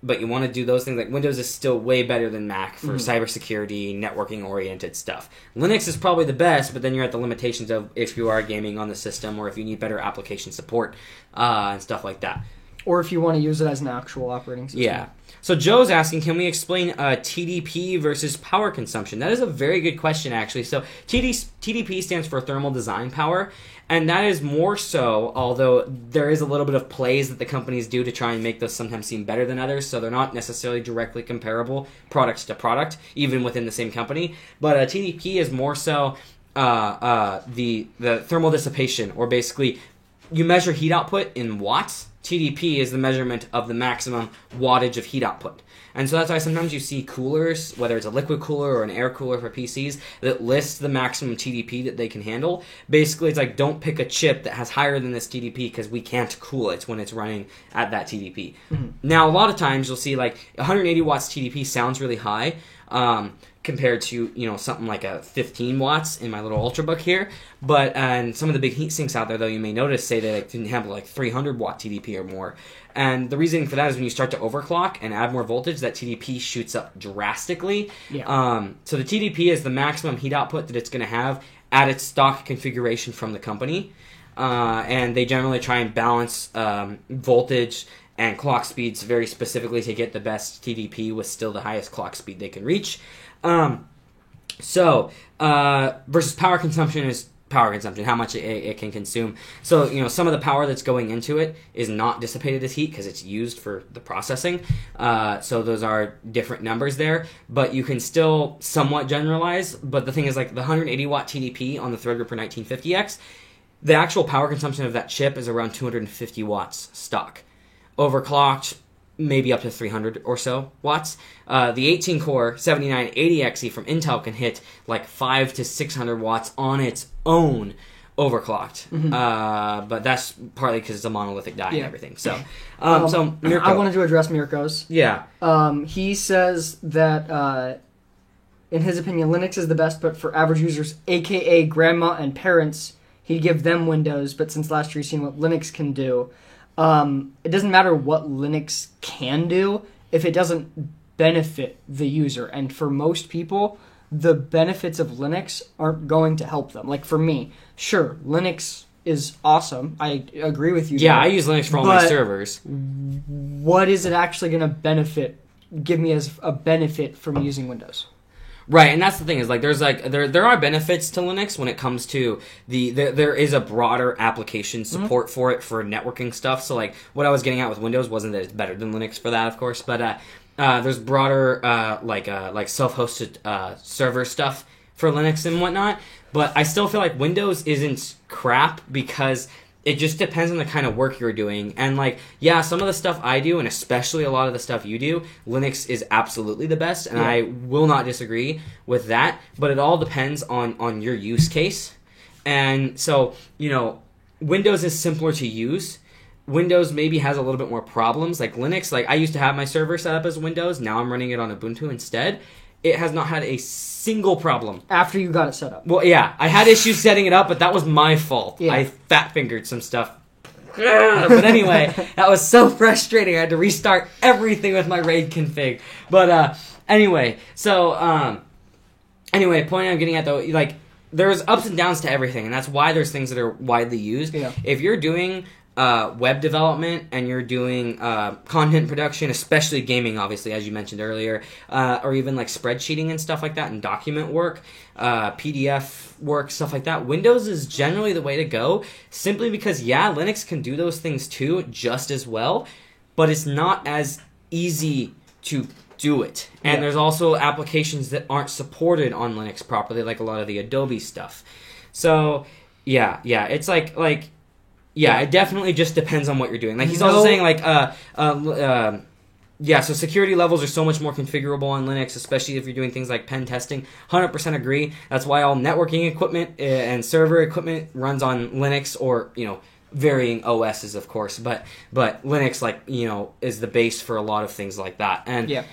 but you want to do those things, Windows is still way better than Mac for cybersecurity, networking-oriented stuff. Linux is probably the best, but then you're at the limitations of if you are gaming on the system or if you need better application support and stuff like that. Or if you want to use it as an actual operating system. Yeah. So Joe's asking, can we explain TDP versus power consumption? That is a very good question, actually. So TDP stands for thermal design power, and that is more so, although there is a little bit of plays that the companies do to try and make those sometimes seem better than others, so they're not necessarily directly comparable product to product, even within the same company. But TDP is more so the thermal dissipation, or basically you measure heat output in watts. TDP is the measurement of the maximum wattage of heat output. And so that's why sometimes you see coolers, whether it's a liquid cooler or an air cooler for PCs, that list the maximum TDP that they can handle. Basically, it's don't pick a chip that has higher than this TDP because we can't cool it when it's running at that TDP. Now, a lot of times you'll see 180 watts TDP sounds really high. compared to, something like a 15 watts in my little Ultrabook here. But and some of the big heat sinks out there, though, you may notice, say they can handle like 300 watt TDP or more. And the reason for that is when you start to overclock and add more voltage, that TDP shoots up drastically. Yeah. So the TDP is the maximum heat output that it's going to have at its stock configuration from the company. And they generally try and balance voltage and clock speeds very specifically to get the best TDP with still the highest clock speed they can reach. Versus power consumption is power consumption, how much it can consume. So, some of the power that's going into it is not dissipated as heat because it's used for the processing. So those are different numbers there, but you can still somewhat generalize. But the thing is, like the 180 watt TDP on the Threadripper 1950X, the actual power consumption of that chip is around 250 watts stock. Overclocked, maybe up to 300 or so watts. The 18-core 7980XE from Intel can hit like 500 to 600 watts on its own overclocked. But that's partly because it's a monolithic die and everything. So, Mirko. I wanted to address Mirko's. Yeah. He says that, in his opinion, Linux is the best, but for average users, aka grandma and parents, he'd give them Windows. But since last year, he's seen what Linux can do. It doesn't matter what Linux can do if it doesn't benefit the user. And for most people, the benefits of Linux aren't going to help them. Like for me, sure, Linux is awesome. I agree with you. Yeah, I use Linux for all my servers. What is it actually going to give me as a benefit from using Windows? Right, and that's the thing is like there are benefits to Linux when it comes to there is a broader application support for it for networking stuff. So like what I was getting at with Windows wasn't that it's better than Linux for that, of course, but there's broader like self-hosted server stuff for Linux and whatnot. But I still feel like Windows isn't crap because it just depends on the kind of work you're doing. And some of the stuff I do, and especially a lot of the stuff you do, Linux is absolutely the best, and I will not disagree with that. But it all depends on your use case. And so, Windows is simpler to use. Windows maybe has a little bit more problems. Like Linux, I used to have my server set up as Windows. Now I'm running it on Ubuntu instead. It has not had a single problem. After you got it set up. Well, yeah. I had issues setting it up, but that was my fault. Yeah. I fat-fingered some stuff. But anyway, that was so frustrating. I had to restart everything with my RAID config. But point I'm getting at, though, there's ups and downs to everything, and that's why there's things that are widely used. Yeah. If you're doing web development and you're doing content production, especially gaming, obviously, as you mentioned earlier, or even spreadsheeting and stuff like that, and document work, PDF work, stuff like that, Windows is generally the way to go, simply because, Linux can do those things too, just as well, but it's not as easy to do it. And there's also applications that aren't supported on Linux properly, like a lot of the Adobe stuff. So, it's it definitely just depends on what you're doing. He's also saying, so security levels are so much more configurable on Linux, especially if you're doing things like pen testing. 100% agree. That's why all networking equipment and server equipment runs on Linux or, varying OSs, of course. But Linux, is the base for a lot of things like that. And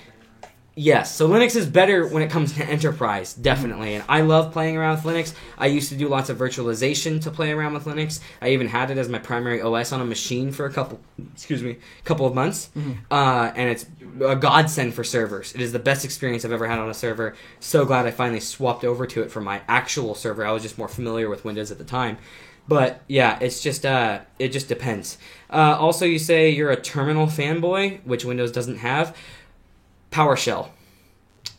yes, so Linux is better when it comes to enterprise, definitely. And I love playing around with Linux. I used to do lots of virtualization to play around with Linux. I even had it as my primary OS on a machine for a couple of months. And it's a godsend for servers. It is the best experience I've ever had on a server. So glad I finally swapped over to it for my actual server. I was just more familiar with Windows at the time. But it's just it just depends. Also, you say you're a terminal fanboy, which Windows doesn't have. PowerShell.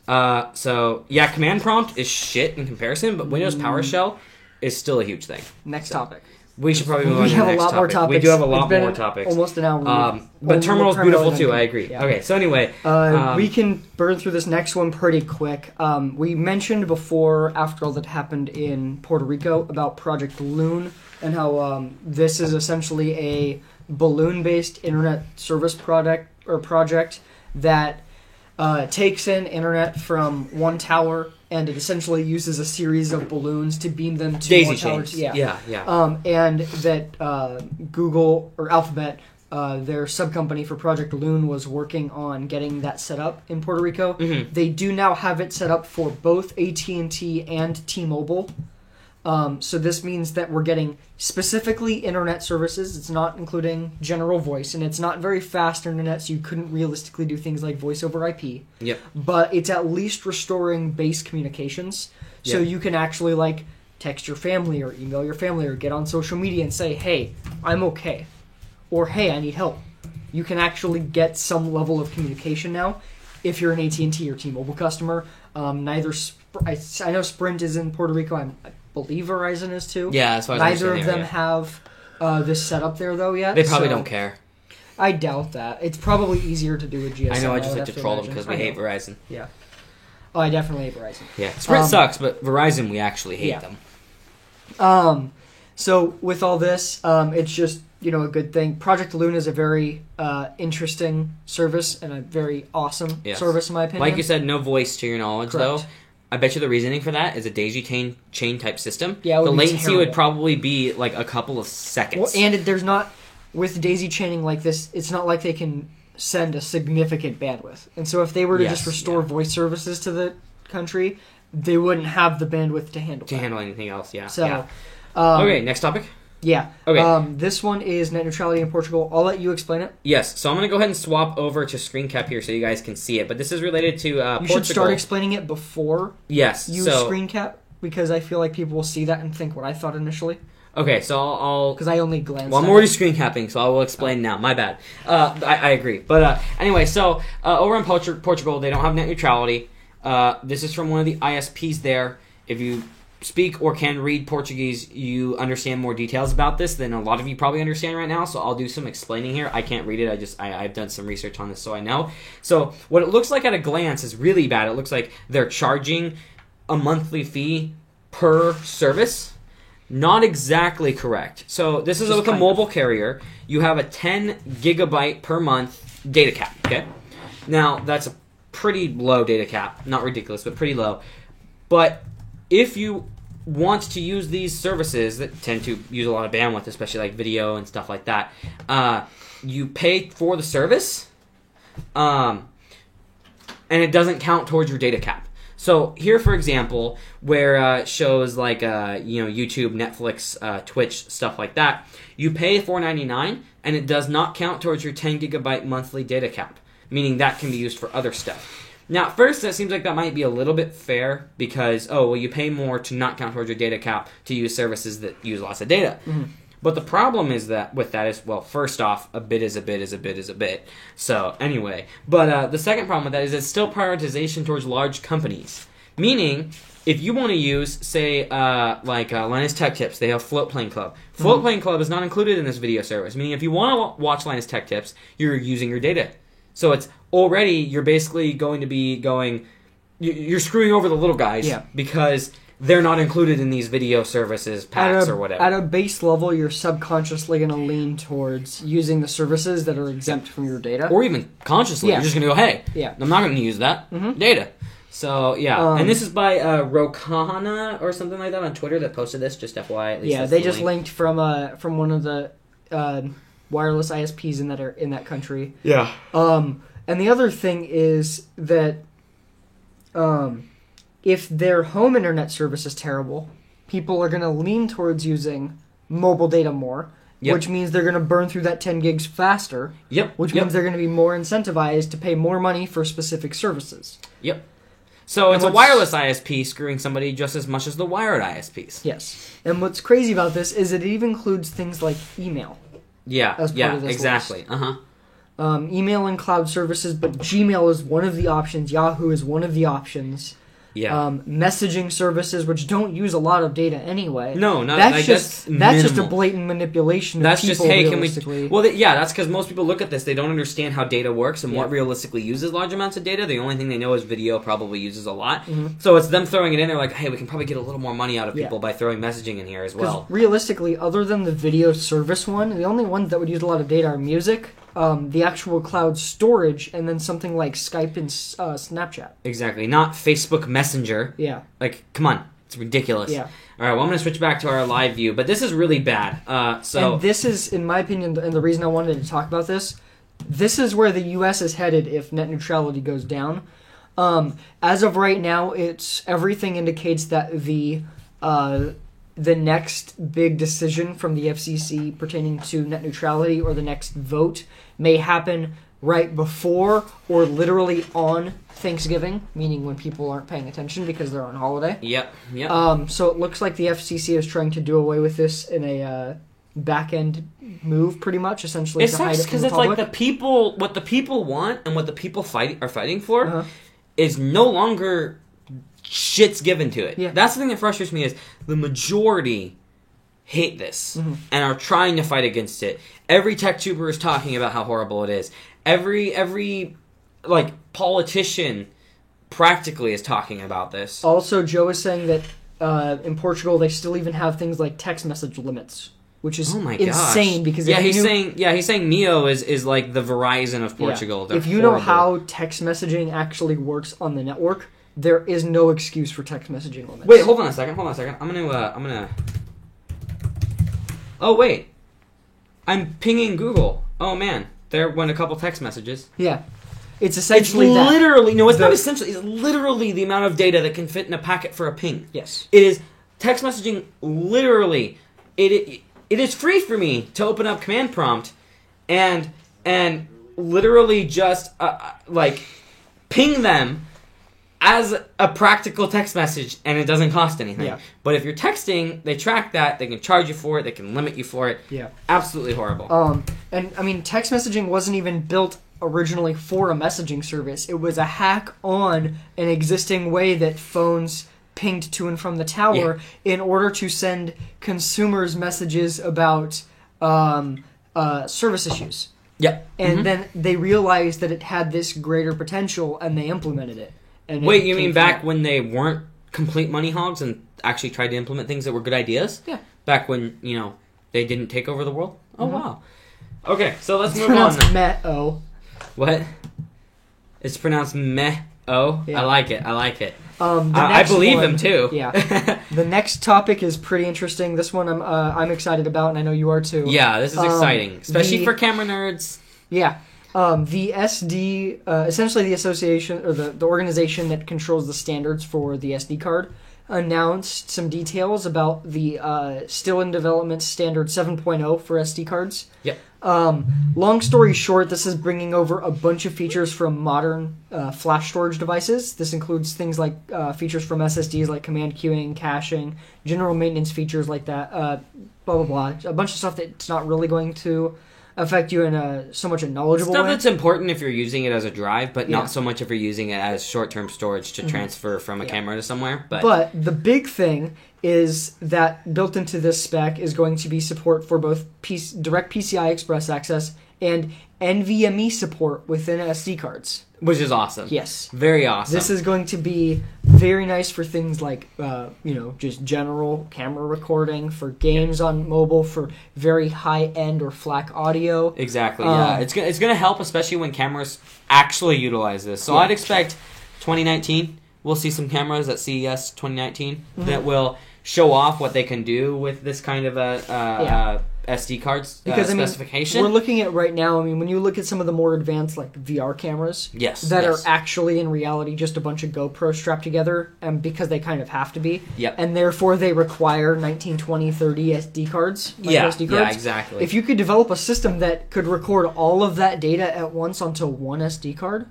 Command prompt is shit in comparison, but Windows PowerShell is still a huge thing. Next topic. We should probably move on to the next topic. We do have a lot more topics. Almost an hour. But Terminal's beautiful too, I agree. Yeah. Okay, so anyway. We can burn through this next one pretty quick. We mentioned before, after all that happened in Puerto Rico, about Project Loon, and how this is essentially a balloon-based internet service project that takes in internet from one tower, and it essentially uses a series of balloons to beam them to daisy more towers. chains. Yeah. And that Google or Alphabet their subcompany for Project Loon was working on getting that set up in Puerto Rico. Mm-hmm. They do now have it set up for both AT&T and T-Mobile. So this means that we're getting specifically internet services. It's not including general voice, and it's not very fast internet, so you couldn't realistically do things like voice over IP. Yep. But it's at least restoring base communications, so Yep. you can actually like text your family or email your family or get on social media and say, "Hey, I'm okay," or "Hey, I need help." You can actually get some level of communication now if you're an AT&T or T-Mobile customer. I know Sprint is in Puerto Rico. I believe Verizon is too. Yeah, that's what I was Neither of them yeah. have this set up there though yet. They probably so don't care. I doubt that. It's probably easier to do with GSM. I know, I just would like have to troll them imagine. because we I hate know. Verizon. Yeah. Oh, I definitely hate Verizon. Yeah, Sprint sucks, but Verizon, we actually hate yeah. them. So with all this, it's just, a good thing. Project Loon is a very interesting service and a very awesome service, in my opinion. Like you said, no voice to your knowledge, Correct. though. I bet you the reasoning for that is a daisy chain type system. Yeah, it would the be latency terrible. would probably be like a couple of seconds. Well, and there's not, with daisy chaining like this, it's not like they can send a significant bandwidth. And so if they were to just restore voice services to the country, they wouldn't have the bandwidth to handle anything else, yeah. So, yeah. Okay, next topic. Yeah. Okay. This one is net neutrality in Portugal. I'll let you explain it. Yes, so I'm going to go ahead and swap over to screen cap here so you guys can see it. But this is related to Portugal. You should start explaining it before you screen cap, because I feel like people will see that and think what I thought initially. Okay, so I'll... Because I only glanced Well, I'm at already it. screen capping, so I will explain now. My bad. I agree. But anyway, so over in Portugal, they don't have net neutrality. This is from one of the ISPs there. If you speak or can read Portuguese, you understand more details about this than a lot of you probably understand right now, so I'll do some explaining here. I can't read it, I've done some research on this, so I know. So what it looks like at a glance is really bad. It looks like they're charging a monthly fee per service. Not exactly correct. So this is with a mobile carrier. You have a 10 gigabyte per month data cap, okay? Now, that's a pretty low data cap. Not ridiculous, but pretty low. But if you want to use these services that tend to use a lot of bandwidth, especially like video and stuff like that, you pay for the service, and it doesn't count towards your data cap. So here, for example, where shows like YouTube, Netflix, Twitch, stuff like that, you pay $4.99, and it does not count towards your 10 gigabyte monthly data cap, meaning that can be used for other stuff. Now, at first, that seems like that might be a little bit fair because, you pay more to not count towards your data cap to use services that use lots of data. Mm-hmm. But the problem is that with that is, well, first off, a bit is a bit is a bit is a bit. So, anyway. But the second problem with that is it's still prioritization towards large companies. Meaning, if you want to use, say, Linus Tech Tips, they have Floatplane Club. Floatplane Club is not included in this video service. Meaning, if you want to watch Linus Tech Tips, you're using your data. So it's already, you're basically going to be you're screwing over the little guys because they're not included in these video services packs or whatever. At a base level, you're subconsciously going to lean towards using the services that are exempt from your data. Or even consciously, you're just going to go, hey, I'm not going to use that data. So, and this is by Rokana or something like that on Twitter that posted this, just FYI. At least they just linked from one of the wireless ISPs in that country. Yeah. And the other thing is that if their home internet service is terrible, people are going to lean towards using mobile data more, which means they're going to burn through that 10 gigs faster, which means they're going to be more incentivized to pay more money for specific services. Yep. So it's a wireless ISP screwing somebody just as much as the wired ISPs. Yes. And what's crazy about this is it even includes things like email. Yeah, as part of this exactly. list. Uh-huh. Email and cloud services, but Gmail is one of the options. Yahoo is one of the options. Yeah. Messaging services, which don't use a lot of data anyway. No, not that's just a minimal. blatant manipulation. That's of people, just, hey, realistically. Well, that's because most people look at this, they don't understand how data works and what realistically uses large amounts of data. The only thing they know is video probably uses a lot. Mm-hmm. So it's them throwing it in. They're like, hey, we can probably get a little more money out of people by throwing messaging in here as well. Realistically, other than the video service one, the only ones that would use a lot of data are music, the actual cloud storage, and then something like Skype and Snapchat. Exactly. Not Facebook Messenger. Yeah. Like, come on. It's ridiculous. Yeah. All right, well, I'm going to switch back to our live view, but this is really bad. And this is, in my opinion, and the reason I wanted to talk about this is where the U.S. is headed if net neutrality goes down. As of right now, everything indicates that the next big decision from the FCC pertaining to net neutrality, or the next vote, may happen right before or literally on Thanksgiving, meaning when people aren't paying attention because they're on holiday. Yep. So it looks like the FCC is trying to do away with this in a back-end move, pretty much, essentially. It sucks because it's like what the people want and what the people are fighting for is no longer shit's given to it. Yeah. That's the thing that frustrates me is the majority hate this and are trying to fight against it. Every tech tuber is talking about how horrible it is. Every like politician practically is talking about this. Also, Joe is saying that in Portugal they still even have things like text message limits, which is insane because he's saying Neo is like the Verizon of Portugal. Yeah. If you know how text messaging actually works on the network, there is no excuse for text messaging limits. Wait, hold on a second. I'm gonna. Oh wait, I'm pinging Google. Oh man, there went a couple text messages. Yeah. It's essentially literally not essentially. It's literally the amount of data that can fit in a packet for a ping. Yes. It is text messaging. Literally, it is free for me to open up command prompt, and literally just like ping them as a practical text message, and it doesn't cost anything. Yeah. But if you're texting, they track that. They can charge you for it. They can limit you for it. Yeah. Absolutely horrible. And I mean, text messaging wasn't even built originally for a messaging service. It was a hack on an existing way that phones pinged to and from the tower in order to send consumers messages about service issues. Yep. And then they realized that it had this greater potential, and they implemented it. And wait, you mean back when they weren't complete money hogs and actually tried to implement things that were good ideas? Yeah. Back when, they didn't take over the world? Oh, wow. Okay, so let's move on pronounced now. Meh-o. What? It's pronounced meh-o? Yeah. I like it. I believe them, too. Yeah. The next topic is pretty interesting. This one I'm excited about, and I know you are, too. Yeah, this is exciting. Especially for camera nerds. Yeah. The SD, essentially the association, or the organization that controls the standards for the SD card, announced some details about the still in development standard 7.0 for SD cards. Yep. Long story short, this is bringing over a bunch of features from modern flash storage devices. This includes things like features from SSDs like command queuing, caching, general maintenance features like that, blah, blah, blah. A bunch of stuff that's not really going to affect you in so much a knowledgeable Stuff way. that's important if you're using it as a drive, but not so much if you're using it as short-term storage to transfer from a camera to somewhere. But the big thing is that built into this spec is going to be support for both direct PCI Express access and NVMe support within SD cards. Which is awesome. Yes. Very awesome. This is going to be very nice for things like, just general camera recording, for games on mobile, for very high-end or FLAC audio. Exactly, yeah. It's going to help, especially when cameras actually utilize this. So I'd expect 2019, we'll see some cameras at CES 2019 that will show off what they can do with this kind of a SD cards specification. We're looking at right now, when you look at some of the more advanced like VR cameras that are actually in reality just a bunch of GoPros strapped together, and because they kind of have to be, and therefore they require 1920, 30 SD cards. SD cards. Yeah, exactly. If you could develop a system that could record all of that data at once onto one SD card,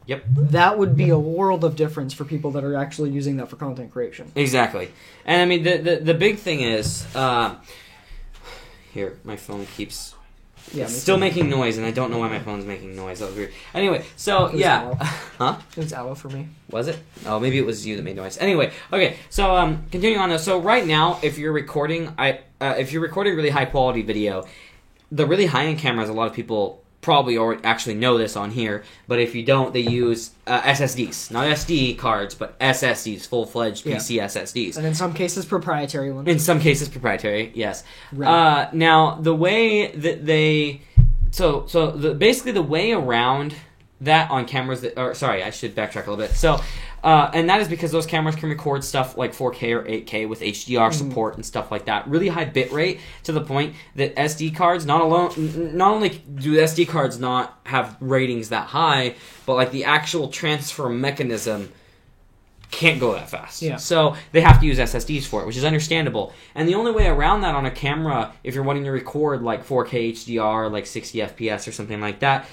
Yep. that would be a world of difference for people that are actually using that for content creation. Exactly. And the big thing is, here, my phone keeps still making noise, and I don't know why my phone's making noise. That was weird. Anyway, so, Huh? It was Aloe for me. Was it? Oh, maybe it was you that made noise. Anyway, okay, so continuing on. So right now, if you're recording really high-quality video, the really high-end cameras, a lot of people probably already actually know this on here, but if you don't, they use SSDs. Not SD cards, but SSDs, full-fledged PC SSDs. And in some cases, proprietary ones. In some cases, proprietary, yes. Right. Now, the way that they... basically the way around that on cameras that... Or, sorry, I should backtrack a little bit. So, And that is because those cameras can record stuff like 4K or 8K with HDR support and stuff like that. Really high bit rate to the point that SD cards, not only do SD cards not have ratings that high, but like the actual transfer mechanism can't go that fast. Yeah. So they have to use SSDs for it, which is understandable. And the only way around that on a camera, if you're wanting to record like 4K HDR, like 60 FPS or something like that,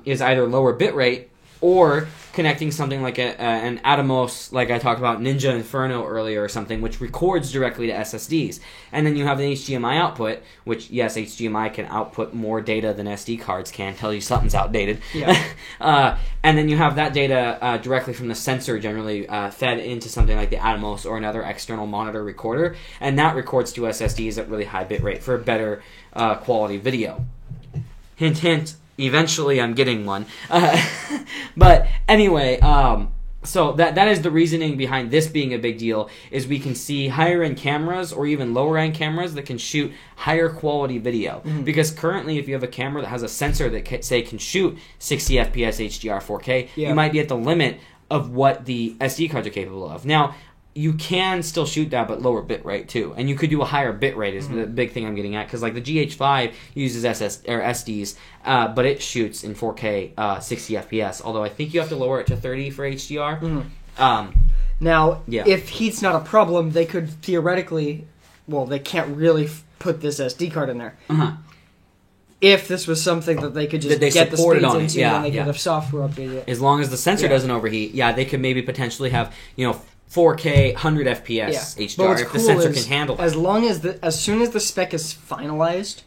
is either lower bitrate or connecting something like an Atomos, like I talked about Ninja Inferno earlier or something, which records directly to SSDs. And then you have an HDMI output, which, yes, HDMI can output more data than SD cards can, tell you something's outdated. Yeah. And then you have that data directly from the sensor, generally fed into something like the Atomos or another external monitor recorder, and that records to SSDs at really high bitrate for better quality video. Hint, hint. Eventually, I'm getting one. But anyway, so that is the reasoning behind this being a big deal, is we can see higher-end cameras or even lower-end cameras that can shoot higher quality video. Mm-hmm. Because currently, if you have a camera that has a sensor that, can shoot 60 FPS HDR 4K, you might be at the limit of what the SD cards are capable of. Now, you can still shoot that, but lower bit rate too, and you could do a higher bit rate. Is the big thing I'm getting at, because like the GH5 uses SDs, but it shoots in 4K 60 FPS. Although I think you have to lower it to 30 for HDR. Mm-hmm. Now, if heat's not a problem, they could theoretically, well, they can't really put this SD card in there. Uh-huh. If this was something that they could just get the speeds into, then they could have software updated it. As long as the sensor doesn't overheat, they could maybe potentially have 4K 100 FPS HDR if the sensor can handle it. As soon as the spec is finalized,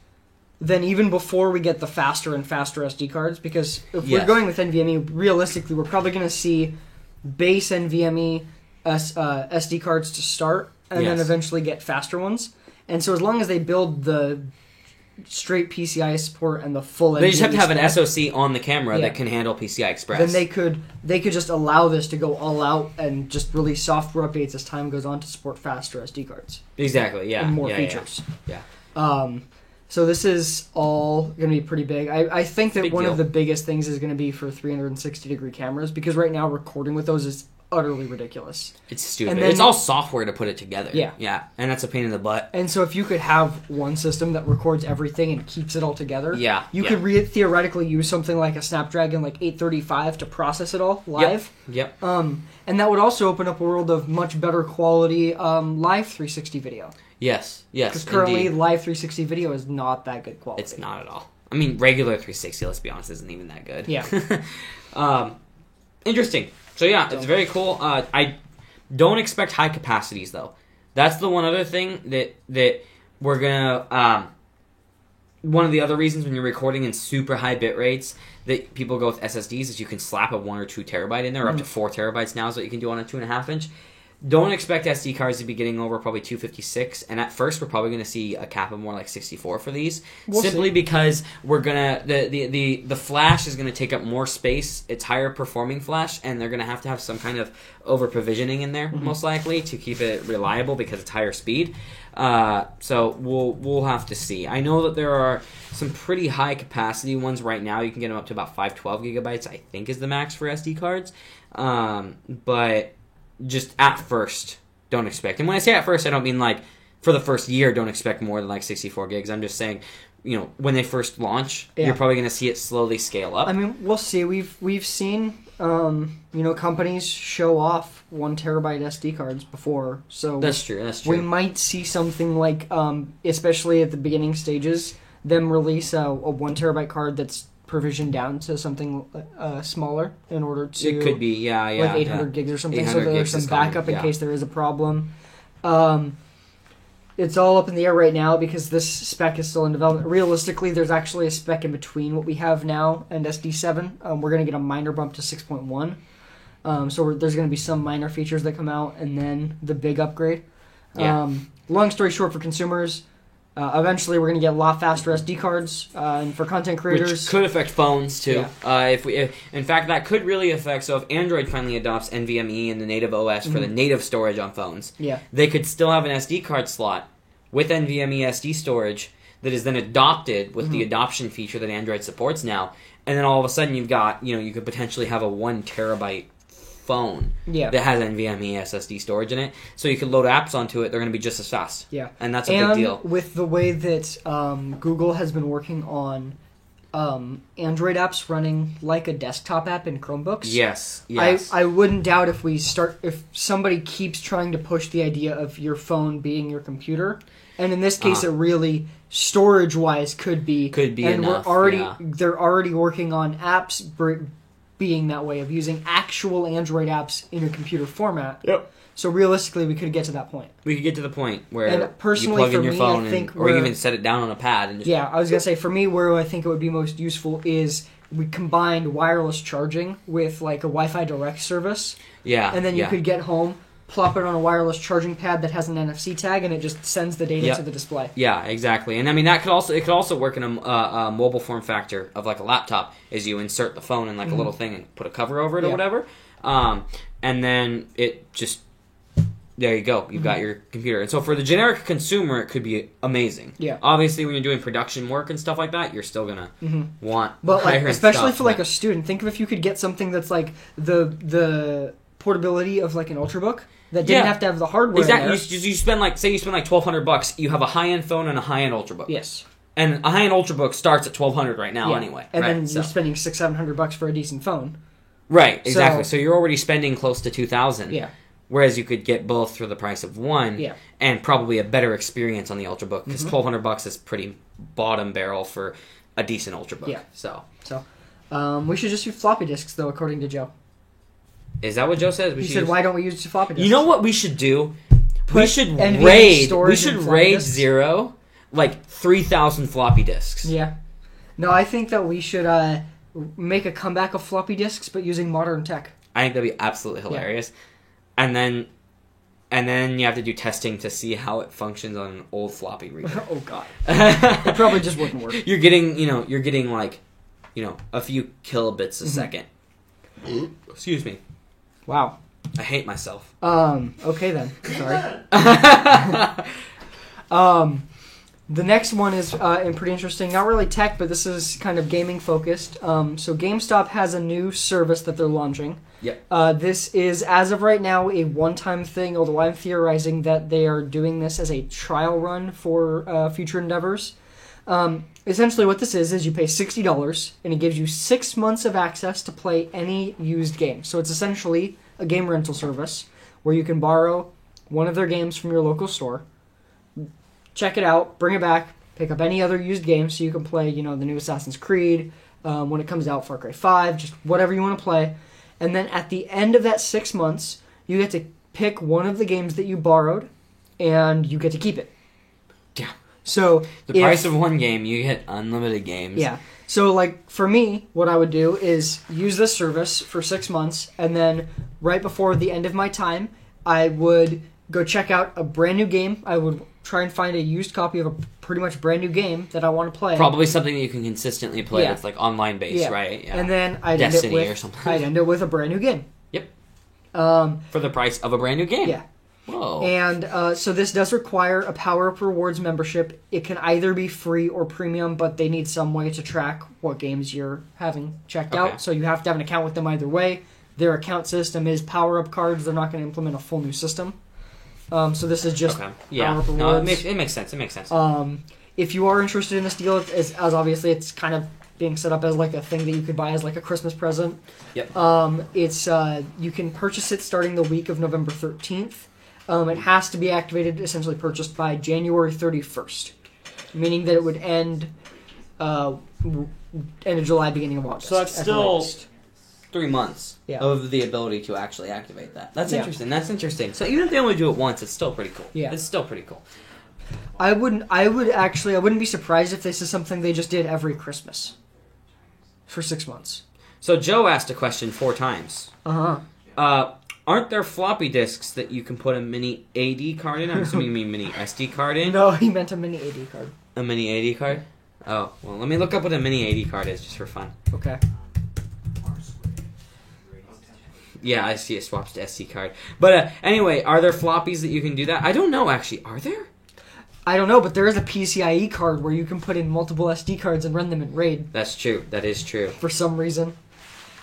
then even before we get the faster and faster SD cards, because if we're going with NVMe, realistically, we're probably going to see base NVMe SD cards to start, and then eventually get faster ones. And so as long as they build the straight PCI support and the full NVMe they just have to have an SoC on the camera that can handle PCI Express. Then they could just allow this to go all out and just release software updates as time goes on to support faster SD cards. Exactly, and more features. Yeah. So this is all going to be pretty big. I think that one of the biggest things is going to be for 360-degree cameras, because right now recording with those is utterly ridiculous. It's stupid. It's all software to put it together. Yeah. And that's a pain in the butt. And so if you could have one system that records everything and keeps it all together, you could theoretically use something like a Snapdragon 835 to process it all live. Yep. And that would also open up a world of much better quality live 360 video. Yes. Because currently live 360 video is not that good quality. It's not at all. I mean, regular 360, let's be honest, isn't even that good. Yeah. Interesting. So it's very cool. I don't expect high capacities though. That's the one other thing that we're gonna. One of the other reasons when you're recording in super high bit rates that people go with SSDs is you can slap a 1 or 2 terabyte in there, up to 4 terabytes now is what you can do on a 2.5 inch. Don't expect SD cards to be getting over probably 256, and at first we're probably going to see a cap of more like 64 for these, simply because we're gonna the flash is going to take up more space. It's higher performing flash, and they're going to have some kind of over provisioning in there most likely to keep it reliable because it's higher speed. So we'll have to see. I know that there are some pretty high capacity ones right now. You can get them up to about 512 gigabytes, I think, is the max for SD cards. But just at first, don't expect. And when I say at first, I don't mean like for the first year, don't expect more than like 64 gigs. I'm just saying, when they first launch, you're probably going to see it slowly scale up. I mean, we'll see. We've seen, companies show off 1 terabyte SD cards before. So that's true. We might see something like, especially at the beginning stages, them release a 1 terabyte card that's provisioned down to something smaller in order to... It could be, like 800 gigs or something, so there's some backup in case there is a problem. It's all up in the air right now because this spec is still in development. Realistically, there's actually a spec in between what we have now and SD7. We're going to get a minor bump to 6.1. So there's going to be some minor features that come out, and then the big upgrade. Long story short, for consumers... eventually, we're going to get a lot faster SD cards, and for content creators, which could affect phones too. In fact, that could really affect. So, if Android finally adopts NVMe and the native OS for the native storage on phones, they could still have an SD card slot with NVMe SD storage that is then adopted with the adoption feature that Android supports now. And then all of a sudden, you've got you could potentially have a 1 terabyte phone Yeah. that has NVMe SSD storage in it. So you can load apps onto it. They're going to be just as fast. Yeah. And that's a big deal. With the way that Google has been working on Android apps running like a desktop app in Chromebooks. Yes. I wouldn't doubt if somebody keeps trying to push the idea of your phone being your computer, and in this case, it really storage wise could be and enough, they're already working on apps being that way, of using actual Android apps in a computer format. Yep. So realistically, we could get to that point. We could get to the point where And personally, you plug in for your me, phone I think or you even set it down on a pad and just Yeah, I was gonna say, for me, where I think it would be most useful is we combined wireless charging with like a Wi-Fi Direct service, and then you could get home, plop it on a wireless charging pad that has an NFC tag, and it just sends the data to the display. Yeah, exactly. And I mean, it could also work in a mobile form factor of like a laptop, is you insert the phone in like a little thing and put a cover over it or whatever, and then it just. There you go. You've got your computer. And so for the generic consumer, it could be amazing. Yeah. Obviously, when you're doing production work and stuff like that, you're still going to want But like, higher especially stuff, for like a student, think of if you could get something that's like the portability of like an Ultrabook that didn't have to have the hardware in there. Exactly. You spend like, say you spend like $1,200, you have a high-end phone and a high-end Ultrabook. Yes. And a high-end Ultrabook starts at $1,200 right now anyway. And right? then you're spending $600-700 for a decent phone. Right, exactly. So you're already spending close to $2,000. Yeah. Whereas you could get both for the price of one, and probably a better experience on the Ultrabook, because $1,200 is pretty bottom barrel for a decent Ultrabook. Yeah. So we should just use floppy disks, though, according to Joe. Is that what Joe says? He said, "Why don't we use floppy disks?" You know what we should do? We should NVMe raid Zero like 3,000 floppy disks. Yeah. No, I think that we should make a comeback of floppy disks, but using modern tech. I think that'd be absolutely hilarious. And then you have to do testing to see how it functions on an old floppy reader. Oh god, it probably just wouldn't work. You're getting like, a few kilobits a second. Excuse me. Wow. I hate myself. Okay then. Sorry. The next one is pretty interesting. Not really tech, but this is kind of gaming focused. So GameStop has a new service that they're launching. Yep. This is, as of right now, a one-time thing, although I'm theorizing that they are doing this as a trial run for future endeavors. Essentially what this is you pay $60, and it gives you 6 months of access to play any used game. So it's essentially a game rental service where you can borrow one of their games from your local store, check it out, bring it back, pick up any other used game so you can play, the new Assassin's Creed, when it comes out, Far Cry 5, just whatever you want to play. And then at the end of that 6 months, you get to pick one of the games that you borrowed, and you get to keep it. Yeah. So the price of one game, you get unlimited games. Yeah. So, like, for me, what I would do is use this service for 6 months, and then right before the end of my time, I would go check out a brand new game. I would try and find a used copy of a pretty much brand new game that I want to play. Probably something that you can consistently play that's like online based, right? Yeah. And then I'd Destiny end it with, or something. I'd end it with a brand new game. Yep. For the price of a brand new game. Yeah. Whoa. And so this does require a PowerUp Rewards membership. It can either be free or premium, but they need some way to track what games you're having checked out. So you have to have an account with them either way. Their account system is PowerUp cards. They're not going to implement a full new system. So this is just PowerUp Rewards. No, it makes sense. It makes sense. If you are interested in this deal, as obviously it's kind of being set up as like a thing that you could buy as like a Christmas present. Yep. It's you can purchase it starting the week of November 13th. It has to be activated, essentially purchased by January 31st, meaning that it would end of July, beginning of August. So that's still 3 months of the ability to actually activate that. That's interesting. That's interesting. So even if they only do it once, it's still pretty cool. Yeah. It's still pretty cool. I wouldn't be surprised if this is something they just did every Christmas for 6 months. So Joe asked a question 4 times. Uh-huh. Aren't there floppy disks that you can put a mini AD card in? I'm assuming you mean mini SD card in? No, he meant a mini AD card. A mini AD card? Oh, well, let me look up what a mini AD card is just for fun. Okay. Yeah, I see it swaps to SD card. But anyway, are there floppies that you can do that? I don't know, actually. Are there? I don't know, but there is a PCIe card where you can put in multiple SD cards and run them in RAID. That's true. That is true. For some reason.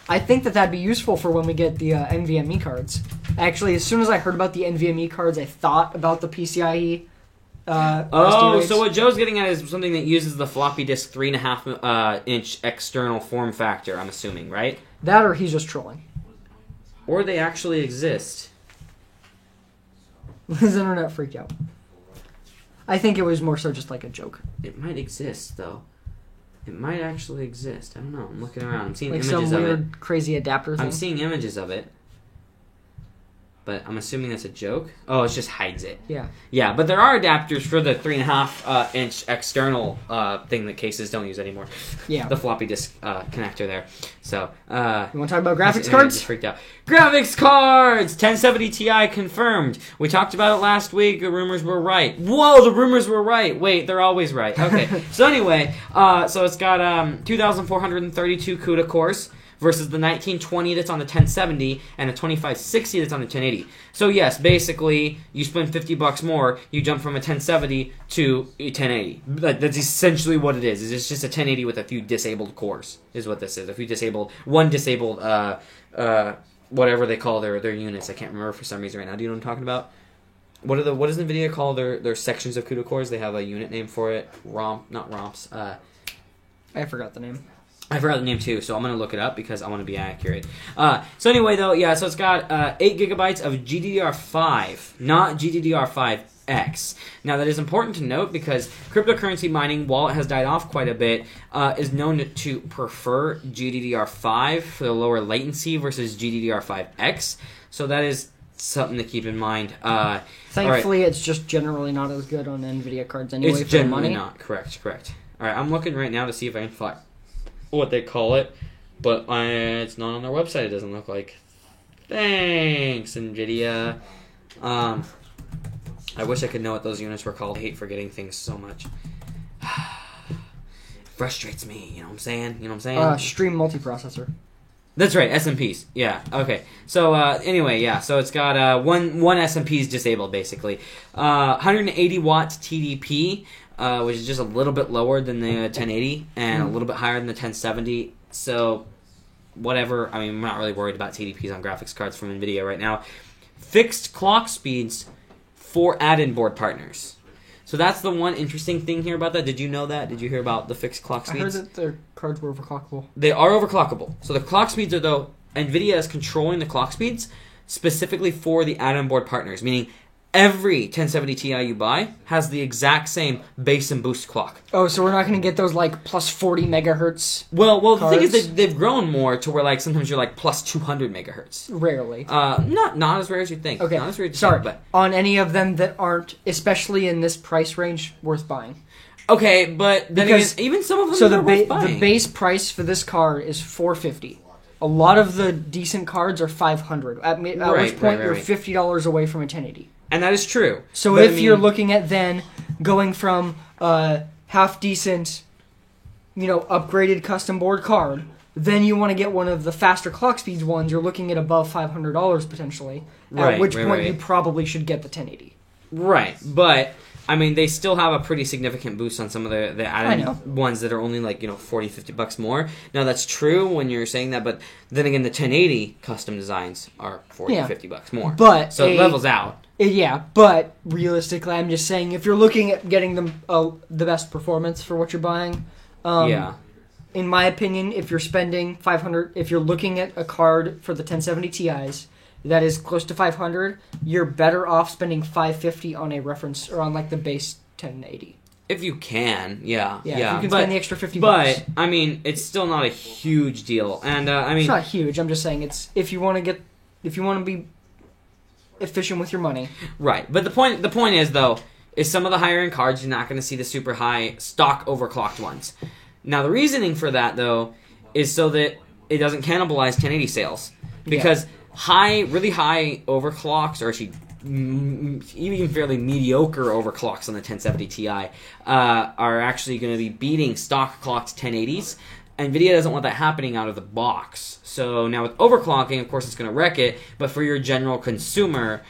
I think that'd be useful for when we get the NVMe cards. Actually, as soon as I heard about the NVMe cards, I thought about the PCIe. So what Joe's getting at is something that uses the floppy disk 3.5 inch external form factor. I'm assuming, right? That, or he's just trolling. Or they actually exist. His internet freaked out. I think it was more so just like a joke. It might exist, though. It might actually exist. I don't know. I'm looking around. I'm seeing like images some of weird, it. crazy adapter thing. I'm seeing images of it. But I'm assuming that's a joke. Oh, it just hides it. Yeah. Yeah, but there are adapters for the 3.5 inch external thing that cases don't use anymore. Yeah. The floppy disk connector there. So, you want to talk about graphics just cards? freaked out. Graphics cards! 1070 Ti confirmed. We talked about it last week. The rumors were right. Whoa, the rumors were right. Wait, they're always right. Okay. So anyway, so it's got 2,432 CUDA cores versus the 1920 that's on the 1070 and the 2560 that's on the 1080. So yes, basically, you spend $50 more, you jump from a 1070 to a 1080. That's essentially what it is. It's just a 1080 with a few disabled cores, is what this is. A few disabled, one disabled, whatever they call their units. I can't remember for some reason right now. Do you know what I'm talking about? What does NVIDIA call their sections of CUDA cores? They have a unit name for it. Not ROMs. I forgot the name. I forgot the name too, so I'm going to look it up because I want to be accurate. So anyway, though, yeah, so it's got 8 gigabytes of GDDR5, not GDDR5X. Now, that is important to note because cryptocurrency mining, while it has died off quite a bit, is known to prefer GDDR5 for the lower latency versus GDDR5X. So that is something to keep in mind. Thankfully, it's just generally not as good on NVIDIA cards anyway. It's generally not. Correct. All right, I'm looking right now to see if I can find what they call it, but it's not on their website. It doesn't look like. Thanks, NVIDIA. I wish I could know what those units were called. I hate forgetting things so much. Frustrates me, you know what I'm saying? Stream multiprocessor. That's right, SMPs. Yeah, okay. So, anyway, yeah, so it's got one SMP is disabled, basically. 180 watts TDP, which is just a little bit lower than the 1080 and a little bit higher than the 1070. So, whatever. I mean, I'm not really worried about TDPs on graphics cards from NVIDIA right now. Fixed clock speeds for add-in board partners. So that's the one interesting thing here about that. Did you know that? Did you hear about the fixed clock speeds? I heard that their cards were overclockable. They are overclockable. So the clock speeds are, though, NVIDIA is controlling the clock speeds specifically for the add-on board partners, meaning every 1070 Ti you buy has the exact same base and boost clock. Oh, so we're not going to get those, like, plus 40 megahertz Well, cards? The thing is they've grown more to where, like, sometimes you're, like, plus 200 megahertz. Rarely. Not as rare as you'd think. Okay, not as rare as you'd sorry. think, but on any of them that aren't, especially in this price range, worth buying. okay, but then Because- even some of them So are worth buying. the base price for this card is $450. A lot of the decent cards are $500. At which point you're $50 away from a 1080. And that is true. So But, if you're looking at then going from a half decent, upgraded custom board card, then you want to get one of the faster clock speeds ones, you're looking at above $500 potentially. At which point you probably should get the 1080. Right, but I mean, they still have a pretty significant boost on some of the added ones that are only like, $40, $50 more. Now, that's true when you're saying that, but then again, the 1080 custom designs are $40, $50 more. But so it levels out. Yeah, but realistically, I'm just saying, if you're looking at getting the best performance for what you're buying, in my opinion, if you're spending $500, if you're looking at a card for the 1070 Ti's that is close to $500, you're better off spending $550 on a reference or on like the base 1080. If you can, yeah. If you can spend the extra $50. But I mean, it's still not a huge deal, and I mean, it's not huge. I'm just saying it's if you want to be efficient with your money. Right. But the point is though, is some of the higher end cards you're not going to see the super high stock overclocked ones. Now the reasoning for that though is so that it doesn't cannibalize 1080 sales. Because really high overclocks, or actually even fairly mediocre overclocks on the 1070 Ti are actually going to be beating stock clocked 1080s. NVIDIA doesn't want that happening out of the box. So now with overclocking, of course, it's going to wreck it. But for your general consumer,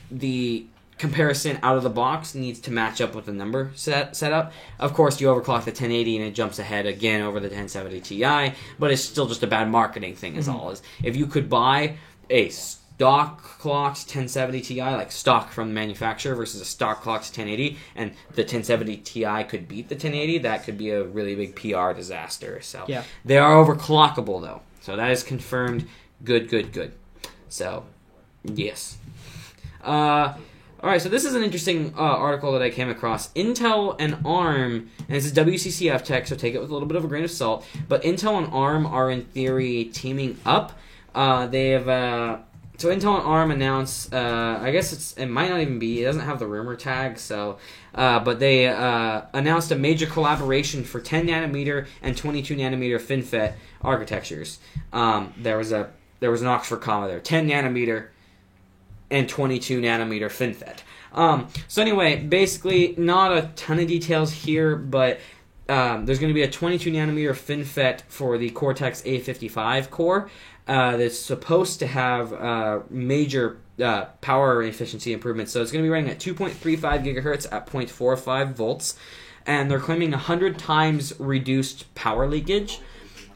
the comparison out of the box needs to match up with the number setup. Of course, you overclock the 1080 and it jumps ahead again over the 1070 Ti, but it's still just a bad marketing thing is all. Is if you could buy a stock clocked 1070 Ti, like stock from the manufacturer, versus a stock clocked 1080, and the 1070 Ti could beat the 1080, that could be a really big PR disaster. So yeah. They are overclockable, though. So that is confirmed. Good. So, yes. Alright, so this is an interesting article that I came across. Intel and ARM, and this is WCCF tech, so take it with a little bit of a grain of salt, but Intel and ARM are in theory teaming up. They have... So Intel and ARM announced, I guess it might not even be, it doesn't have the rumor tag, so, but they announced a major collaboration for 10 nanometer and 22 nanometer FinFET architectures. There was an Oxford comma there, 10 nanometer and 22 nanometer FinFET. So anyway, basically not a ton of details here, but there's going to be a 22 nanometer FinFET for the Cortex A55 core. That's supposed to have major power efficiency improvements. So it's going to be running at 2.35 gigahertz at 0.45 volts, and they're claiming 100 times reduced power leakage.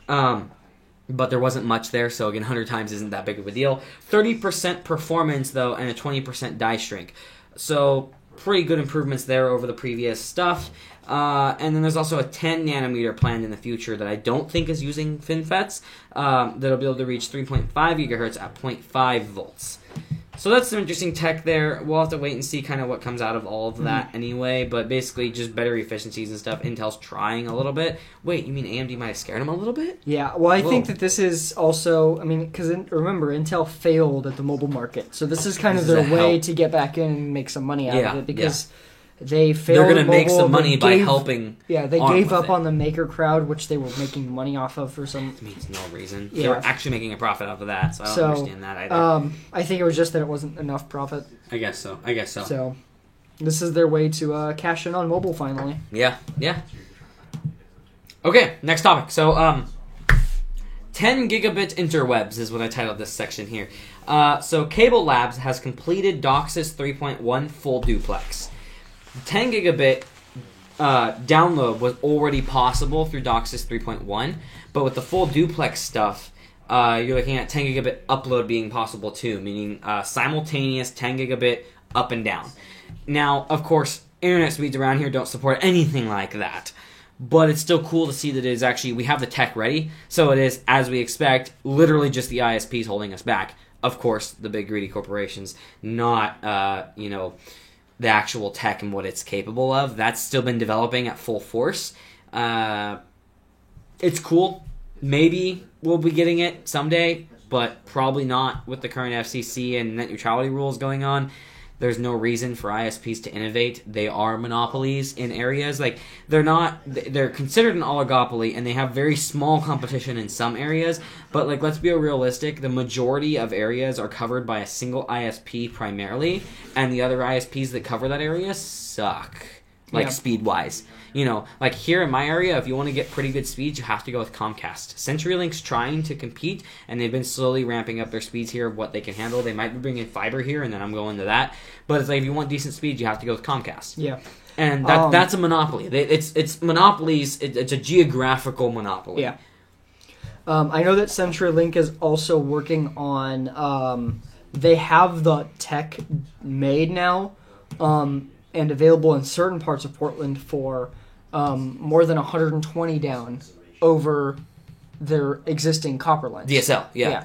But there wasn't much there, so again, 100 times isn't that big of a deal. 30% performance, though, and a 20% die shrink. So pretty good improvements there over the previous stuff. And then there's also a 10 nanometer planned in the future that I don't think is using FinFETs. That'll be able to reach 3.5 gigahertz at 0.5 volts. So that's some interesting tech there. We'll have to wait and see kind of what comes out of all of that anyway. But basically, just better efficiencies and stuff. Intel's trying a little bit. Wait, you mean AMD might have scared them a little bit? Yeah, well, I think that this is also, I mean, because remember, Intel failed at the mobile market. So this is kind of their way to get back in and make some money out of it, because they failed. They're going to make some money by helping. Yeah, they gave up on the maker crowd, which they were making money off of for some. It means no reason. They were actually making a profit off of that, so I don't understand that either. I think it was just that it wasn't enough profit. I guess so. So this is their way to cash in on mobile finally. Yeah. Okay, next topic. So 10 gigabit interwebs is what I titled this section here. So Cable Labs has completed DOCSIS 3.1 full duplex. 10 gigabit download was already possible through DOCSIS 3.1, but with the full duplex stuff, you're looking at 10 gigabit upload being possible too, meaning simultaneous 10 gigabit up and down. Now, of course, internet speeds around here don't support anything like that, but it's still cool to see that it is actually, we have the tech ready, so it is, as we expect, literally just the ISPs holding us back. Of course, the big greedy corporations, not, the actual tech and what it's capable of. That's still been developing at full force. It's cool. Maybe we'll be getting it someday, but probably not with the current FCC and net neutrality rules going on. There's no reason for ISPs to innovate. They are monopolies in areas. Like, they're considered an oligopoly, and they have very small competition in some areas. But, like, let's be realistic. The majority of areas are covered by a single ISP primarily, and the other ISPs that cover that area suck. Speed-wise. Like here in my area, if you want to get pretty good speeds, you have to go with Comcast. CenturyLink's trying to compete, and they've been slowly ramping up their speeds here of what they can handle. They might be bringing fiber here, and then I'm going to that. But it's like, if you want decent speeds, you have to go with Comcast. Yeah. And that's a monopoly. It's monopolies. It's a geographical monopoly. Yeah. I know that CenturyLink is also working on... they have the tech made now, and available in certain parts of Portland for more than 120 down over their existing copper lines. DSL, yeah.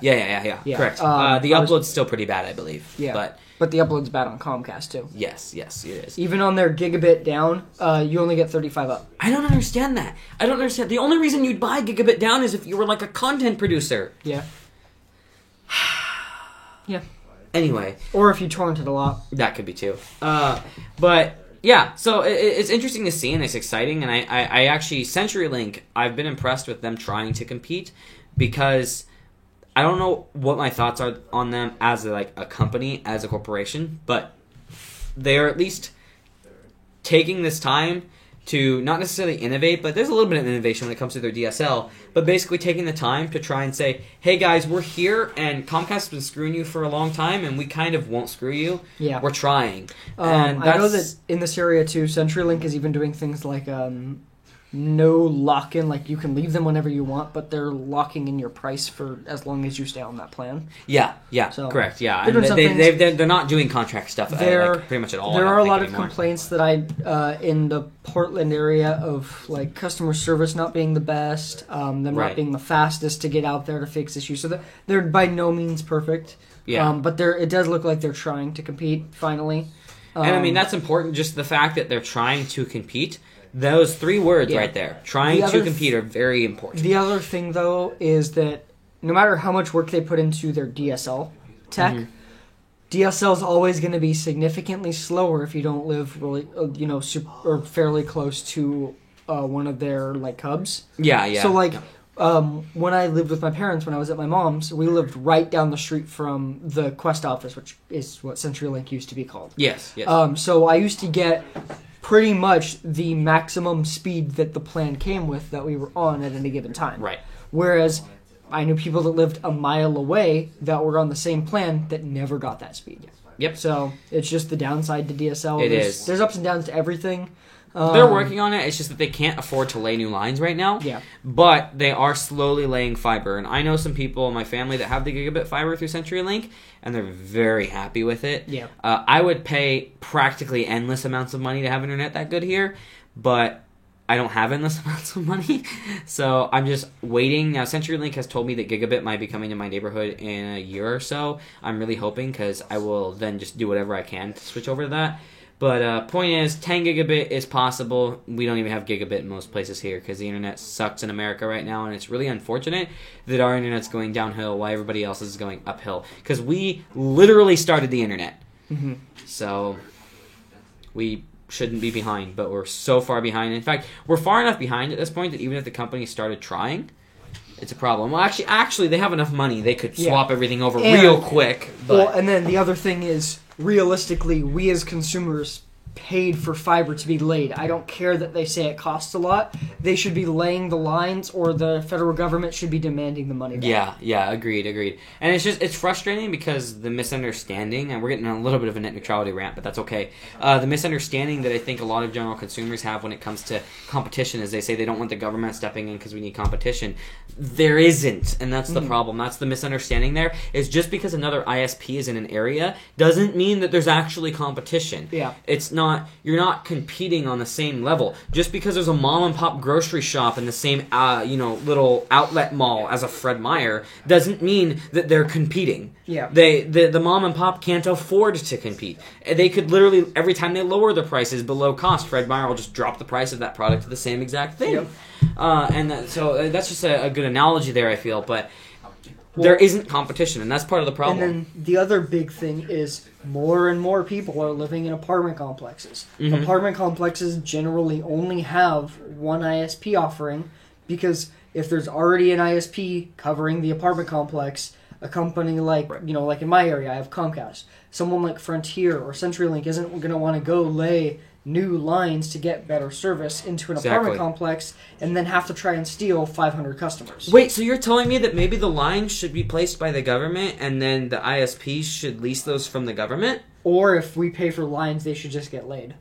Correct. The upload's still pretty bad, I believe. Yeah, but the upload's bad on Comcast, too. Yes, it is. Even on their gigabit down, you only get 35 up. I don't understand that. The only reason you'd buy gigabit down is if you were like a content producer. Yeah. Yeah. Anyway. Or if you torrented a lot. That could be too. But, yeah, so it's interesting to see, and it's exciting, and I actually, CenturyLink, I've been impressed with them trying to compete, because I don't know what my thoughts are on them as a company, as a corporation, but they are at least taking this time to not necessarily innovate, but there's a little bit of innovation when it comes to their DSL, but basically taking the time to try and say, hey guys, we're here, and Comcast has been screwing you for a long time, and we kind of won't screw you. Yeah. We're trying. And I know that in this area too, CenturyLink is even doing things like no lock-in, like you can leave them whenever you want, but they're locking in your price for as long as you stay on that plan. Yeah, So, correct, yeah. they're And doing they're not doing contract stuff like, pretty much at all. There I are don't a lot think, of anymore. complaints that in the Portland area of like customer service not being the best, them Right. not being the fastest to get out there to fix issues. So they're by no means perfect. Yeah. But it does look like they're trying to compete finally. And I mean, that's important, just the fact that they're trying to compete. Those 3 words right there, trying to compete, are very important. The other thing, though, is that no matter how much work they put into their DSL tech, DSL is always going to be significantly slower if you don't live really, or fairly close to one of their like hubs. Yeah. So like, when I lived with my parents when I was at my mom's, we lived right down the street from the Quest office, which is what CenturyLink used to be called. Yes. So I used to get pretty much the maximum speed that the plan came with that we were on at any given time. Right. Whereas I knew people that lived a mile away that were on the same plan that never got that speed. Yep. So it's just the downside to DSL. There's ups and downs to everything. They're working on it. It's just that they can't afford to lay new lines right now. Yeah. But they are slowly laying fiber. And I know some people in my family that have the gigabit fiber through CenturyLink, and they're very happy with it. Yeah. I would pay practically endless amounts of money to have internet that good here, but I don't have endless amounts of money. So I'm just waiting. Now, CenturyLink has told me that gigabit might be coming to my neighborhood in a year or so. I'm really hoping, because I will then just do whatever I can to switch over to that. But point is, 10 gigabit is possible. We don't even have gigabit in most places here because the internet sucks in America right now, and it's really unfortunate that our internet's going downhill while everybody else is going uphill. Because we literally started the internet. Mm-hmm. So we shouldn't be behind, but we're so far behind. In fact, we're far enough behind at this point that even if the company started trying, it's a problem. Well, actually, they have enough money. They could swap everything over real quick. But... Well, and then the other thing is, realistically, we as consumers paid for fiber to be laid. I don't care that they say it costs a lot. They should be laying the lines, or the federal government should be demanding the money back. Yeah, agreed. And it's frustrating because the misunderstanding, and we're getting a little bit of a net neutrality rant, but that's okay. The misunderstanding that I think a lot of general consumers have when it comes to competition is they say they don't want the government stepping in because we need competition. There isn't, and that's the problem. That's the misunderstanding there, is just because another ISP is in an area doesn't mean that there's actually competition. Yeah. It's not, you're not competing on the same level. Just because there's a mom and pop grocery shop in the same little outlet mall as a Fred Meyer doesn't mean that they're competing. Yeah. The mom and pop can't afford to compete. They could literally, every time they lower the prices below cost, Fred Meyer will just drop the price of that product to the same exact thing. Yep. So that's just a good analogy there, I feel, but there isn't competition, and that's part of the problem. And then the other big thing is more and more people are living in apartment complexes. Mm-hmm. Apartment complexes generally only have one ISP offering, because if there's already an ISP covering the apartment complex, a company like, like in my area, I have Comcast. Someone like Frontier or CenturyLink isn't going to want to go lay new lines to get better service into an apartment complex and then have to try and steal 500 customers. Wait, so you're telling me that maybe the lines should be placed by the government and then the ISPs should lease those from the government? Or if we pay for lines, they should just get laid.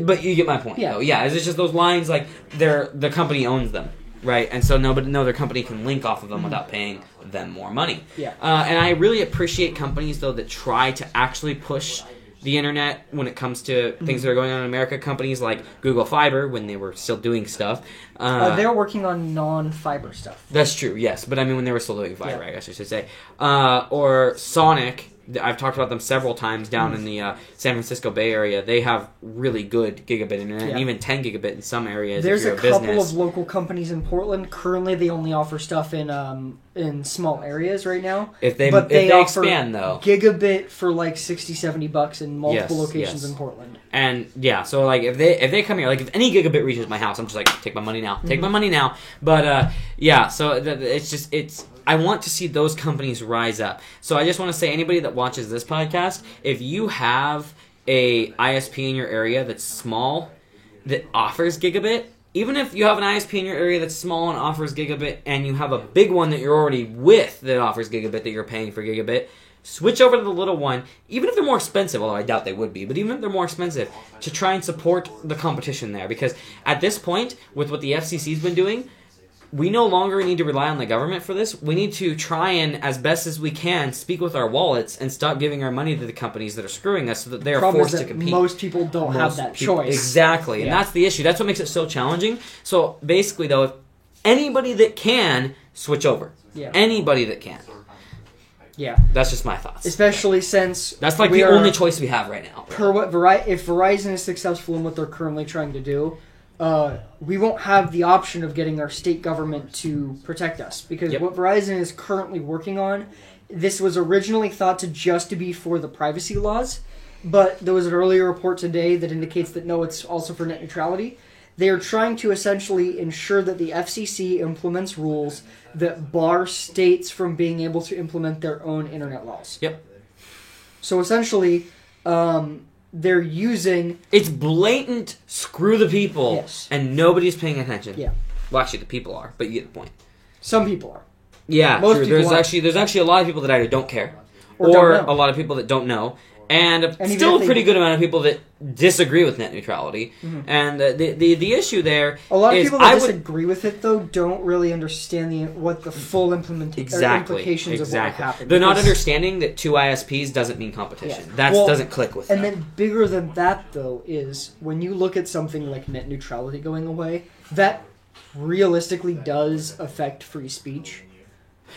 But you get my point, though. Yeah, it's just those lines, like, the company owns them, right? And so no other company can link off of them without paying them more money. Yeah. And I really appreciate companies, though, that try to actually push the internet when it comes to things that are going on in America. Companies like Google Fiber, when they were still doing stuff. They're working on non-fiber stuff. That's true, yes. But I mean, when they were still doing fiber, I guess I should say. Or Sonic. I've talked about them several times down in the San Francisco Bay Area. They have really good gigabit internet, and even 10 gigabit in some areas. There's if you're a couple business. of local companies in Portland. Currently, they only offer stuff in small areas right now. If they expand, though. Gigabit for like $60-$70 in multiple locations in Portland. And yeah, so like if they come here, like if any gigabit reaches my house, I'm just like, take my money now, take my money now. But so it's. I want to see those companies rise up. So I just want to say, anybody that watches this podcast, if you have a ISP in your area that's small, that offers gigabit, even if you have an ISP in your area that's small and offers gigabit, and you have a big one that you're already with that offers gigabit that you're paying for gigabit, switch over to the little one, even if they're more expensive, although I doubt they would be, but even if they're more expensive, to try and support the competition there. Because at this point, with what the FCC's been doing, we no longer need to rely on the government for this. We need to try and, as best as we can, speak with our wallets and stop giving our money to the companies that are screwing us so that they are forced to compete. Most people don't have that choice. Exactly, and that's the issue. That's what makes it so challenging. So basically, though, if anybody that can, switch over. Yeah. Anybody that can. Yeah. That's just my thoughts. Especially since... That's like the only choice we have right now. If Verizon is successful in what they're currently trying to do, we won't have the option of getting our state government to protect us. Because what Verizon is currently working on, this was originally thought to just be for the privacy laws, but there was an earlier report today that indicates that no, it's also for net neutrality. They are trying to essentially ensure that the FCC implements rules that bar states from being able to implement their own internet laws. Yep. So essentially, they're using... It's blatant screw the people, Yes. and nobody's paying attention. Yeah. Well, actually, the people are, but you get the point. Some people are. Yeah, Most true. people There's actually a lot of people that either don't care, Or or don't know. a lot of people that don't know, and even still if a they- pretty good amount of people that disagree with net neutrality. Mm-hmm. And the issue there A lot of is people that I would disagree with it, though, don't really understand what the full implications of what would happen. They're not Because- understanding that two ISPs doesn't mean competition. Yeah. That Well, doesn't click with And them. then bigger than that, though, is when you look at something like net neutrality going away, that realistically does affect free speech.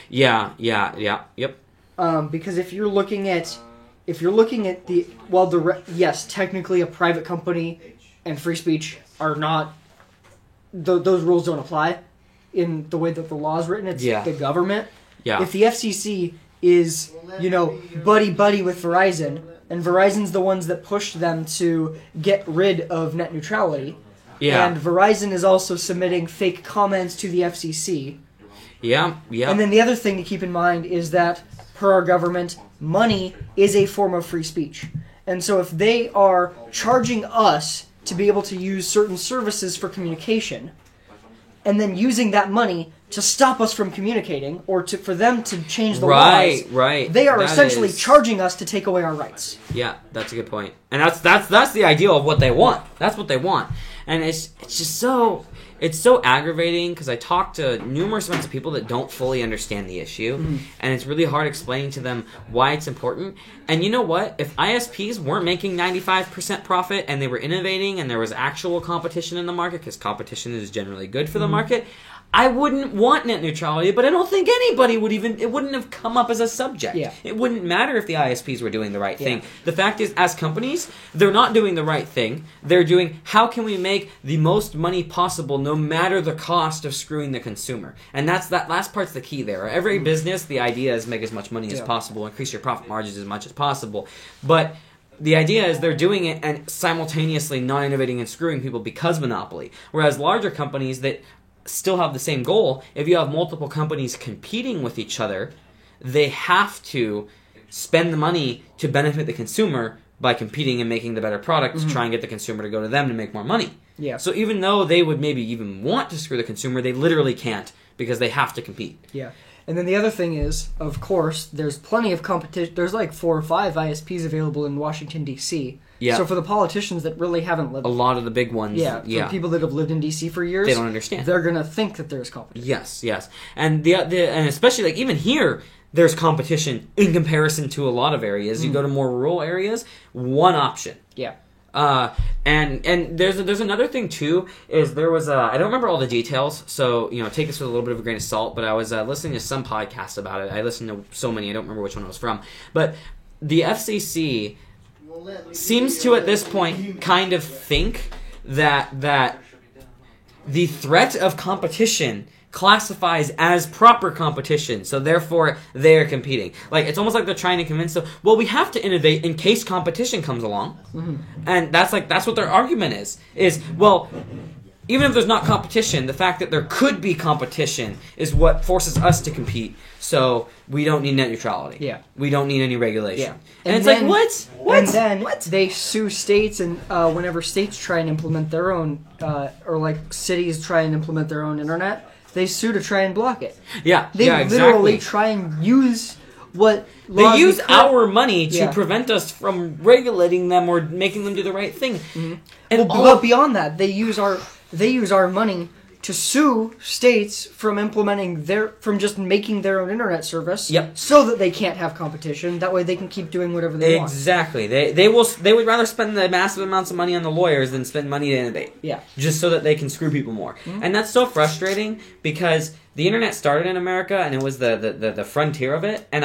Yep. Because if you're looking at yes, technically a private company and free speech are not, those rules don't apply in the way that the law is written. It's the government. Yeah. If the FCC is, buddy with Verizon, and Verizon's the ones that pushed them to get rid of net neutrality, and Verizon is also submitting fake comments to the FCC. Yeah. And then the other thing to keep in mind is that, per our government, money is a form of free speech. And so if they are charging us to be able to use certain services for communication, and then using that money to stop us from communicating, or for them to change the laws, they are essentially charging us to take away our rights. Yeah, that's a good point. And that's the ideal of what they want. That's what they want. And it's just so... It's so aggravating because I talk to numerous amounts of people that don't fully understand the issue, and it's really hard explaining to them why it's important. And you know what? If ISPs weren't making 95% profit and they were innovating and there was actual competition in the market, because competition is generally good for the market, I wouldn't want net neutrality, but I don't think anybody would it wouldn't have come up as a subject. Yeah. It wouldn't matter if the ISPs were doing the right thing. The fact is, as companies, they're not doing the right thing. They're doing, how can we make the most money possible no matter the cost of screwing the consumer? And that last part's the key there. Every business, the idea is make as much money as possible, increase your profit margins as much as possible. But the idea is they're doing it and simultaneously not innovating and screwing people because monopoly. Whereas larger companies that still have the same goal, if you have multiple companies competing with each other, they have to spend the money to benefit the consumer by competing and making the better product to try and get the consumer to go to them to make more money. Yeah. So even though they would maybe even want to screw the consumer, they literally can't because they have to compete. Yeah. And then the other thing is, of course, there's plenty of competition. There's like 4 or 5 ISPs available in Washington, D.C. Yeah. So for the politicians that really haven't lived... A lot of the big ones. For people that have lived in D.C. for years... They don't understand. They're going to think that there's competition. Yes. And and especially like even here, there's competition in comparison to a lot of areas. You go to more rural areas, one option. Yeah. And there's another thing too, is there was I don't remember all the details, so take this with a little bit of a grain of salt, but I was listening to some podcast about it. I listened to so many, I don't remember which one it was from, but the FCC seems to at this point kind of think that the threat of competition classifies as proper competition, so therefore they're competing. Like, it's almost like they're trying to convince them, well, we have to innovate in case competition comes along. And that's what their argument is, well, even if there's not competition, the fact that there could be competition is what forces us to compete. So we don't need net neutrality. Yeah. We don't need any regulation. Yeah. And it's then, like, what? And then they sue states, and whenever states try and implement their own, or like cities try and implement their own internet, they sue to try and block it. Yeah. They literally try and use what they use our money to Yeah. prevent us from regulating them or making them do the right thing. Mm-hmm. And but beyond that, they use our money to sue states from from just making their own internet service. Yep. So that they can't have competition. That way they can keep doing whatever they want. Exactly. They would rather spend the massive amounts of money on the lawyers than spend money to innovate. Yeah. Just so that they can screw people more. Mm-hmm. And that's so frustrating because the internet started in America and it was the frontier of it. And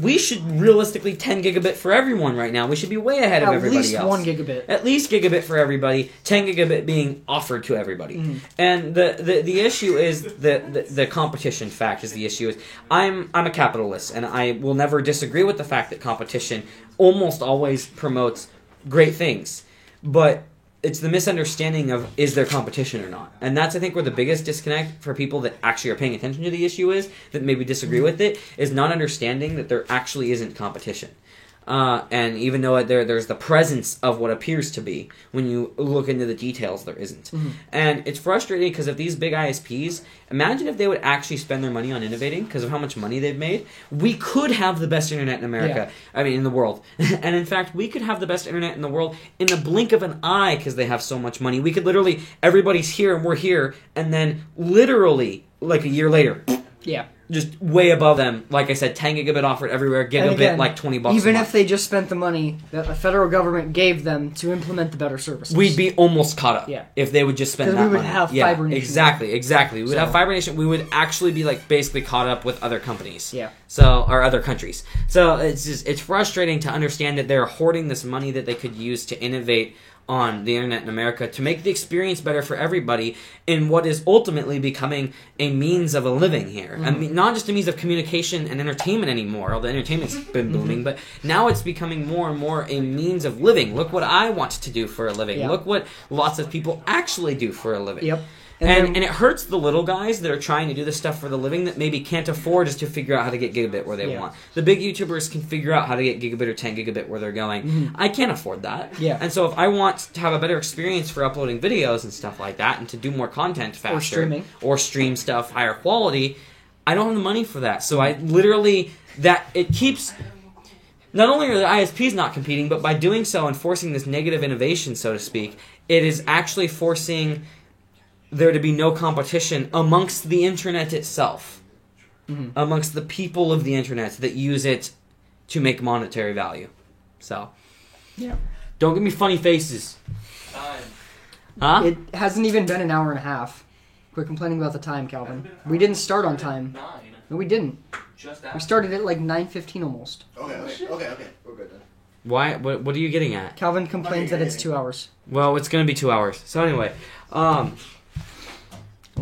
we should realistically 10 gigabit for everyone right now. We should be way ahead of everybody else. At least 1 gigabit. At least gigabit for everybody. 10 gigabit being offered to everybody. Mm-hmm. And the issue is the competition fact is the issue. Is I'm a capitalist and I will never disagree with the fact that competition almost always promotes great things. But it's the misunderstanding of is there competition or not. And that's, I think, where the biggest disconnect for people that actually are paying attention to the issue is, that maybe disagree with it, is not understanding that there actually isn't competition. And even though there's the presence of what appears to be, when you look into the details, there isn't. Mm-hmm. And it's frustrating because of these big ISPs, imagine if they would actually spend their money on innovating because of how much money they've made. We could have the best internet in America. Yeah. I mean, in the world. And in fact, we could have the best internet in the world in the blink of an eye because they have so much money. We could literally, everybody's here and we're here, and then literally, like a year later, yeah, just way above them. Like I said, 10 gigabit offered everywhere, gigabit again, like $20 even a month. if they just spent the money that the federal government gave them to implement the better services. We'd be almost caught up. Yeah. If they would just spend that money. Because we would have Fiber Nation. Exactly. We would have Fiber Nation. We would actually be like basically caught up with other companies. Yeah. Or other countries. So it's frustrating to understand that they're hoarding this money that they could use to innovate on the internet in America to make the experience better for everybody in what is ultimately becoming a means of a living here. Mm-hmm. I mean, not just a means of communication and entertainment anymore, although entertainment's been booming, but now it's becoming more and more a means of living. Look what I want to do for a living. Yeah. Look what lots of people actually do for a living. Yep. And it hurts the little guys that are trying to do this stuff for the living that maybe can't afford just to figure out how to get gigabit where they want. The big YouTubers can figure out how to get gigabit or 10 gigabit where they're going. Mm-hmm. I can't afford that. Yeah. And so if I want to have a better experience for uploading videos and stuff like that and to do more content faster or stream stuff higher quality, I don't have the money for that. So I literally, it keeps... Not only are the ISPs not competing, but by doing so and forcing this negative innovation, so to speak, it is actually forcing there to be no competition amongst the internet itself, amongst the people of the internet that use it to make monetary value. So, yeah, don't give me funny faces. Time. Huh? It hasn't even been an hour and a half. Quit complaining about the time, Calvin. We didn't start on time. 9. No, we didn't. Just We started at like 9:15 almost. Okay. We're good then. Why? What are you getting at? Calvin complains that it's 2 hours. Well, it's going to be 2 hours. So anyway, And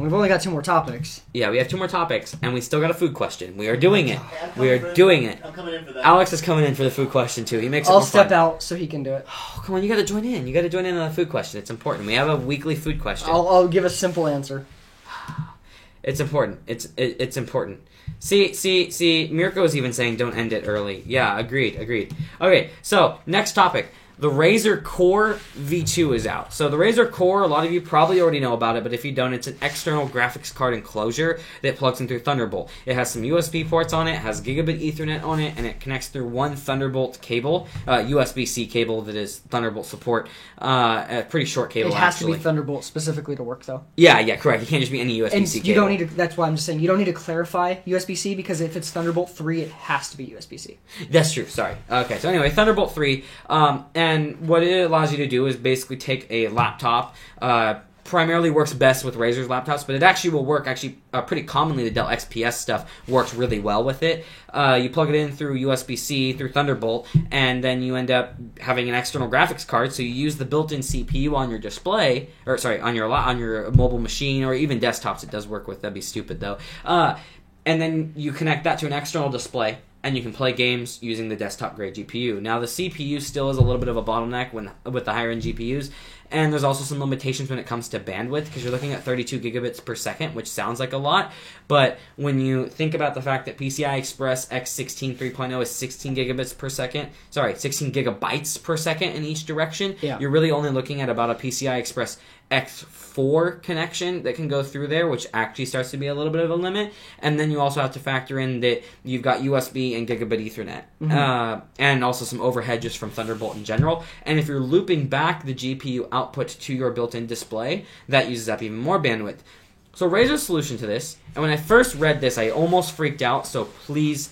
we've only got 2 more topics. yeah, we have 2 more topics, and we still got a food question. We are doing it. We are doing it. I'm coming in for that. Alex is coming in for the food question too. He makes it I'll more step fun. out so he can do it. Oh, come on, you got to join in. You got to join in on the food question. It's important. We have a weekly food question. I'll give a simple answer. It's important. It's important. See. Mirko is even saying don't end it early. Yeah, agreed. Okay, so next topic. The Razer Core V2 is out. So the Razer Core, a lot of you probably already know about it, but if you don't, it's an external graphics card enclosure that plugs in through Thunderbolt. It has some USB ports on it, has gigabit Ethernet on it, and it connects through one Thunderbolt cable, USB-C cable that is Thunderbolt support. A pretty short cable, It has actually. to be Thunderbolt specifically to work, though. Yeah, correct. It can't just be any USB-C And cable. you don't need to. That's why I'm just saying you don't need to clarify USB-C because if it's Thunderbolt 3, it has to be USB-C. That's true. Sorry. Okay. So anyway, Thunderbolt 3, and what it allows you to do is basically take a laptop. Primarily works best with Razer's laptops, but it actually will work. Pretty commonly, the Dell XPS stuff works really well with it. You plug it in through USB-C, through Thunderbolt, and then you end up having an external graphics card. So you use the built-in CPU on your display, on your mobile machine, or even desktops. It does work with. That'd be stupid though. And then you connect that to an external display, and you can play games using the desktop grade GPU. Now the CPU still is a little bit of a bottleneck with the higher end GPUs, and there's also some limitations when it comes to bandwidth, because you're looking at 32 gigabits per second, which sounds like a lot, but when you think about the fact that PCI Express X16 3.0 is 16 gigabytes per second in each direction, you're really only looking at about a PCI Express X4 connection that can go through there, which actually starts to be a little bit of a limit. And then you also have to factor in that you've got USB and gigabit Ethernet, and also some overhead just from Thunderbolt in general. And if you're looping back the GPU output to your built-in display, that uses up even more bandwidth. So Razer's solution to this, and when I first read this, I almost freaked out, so please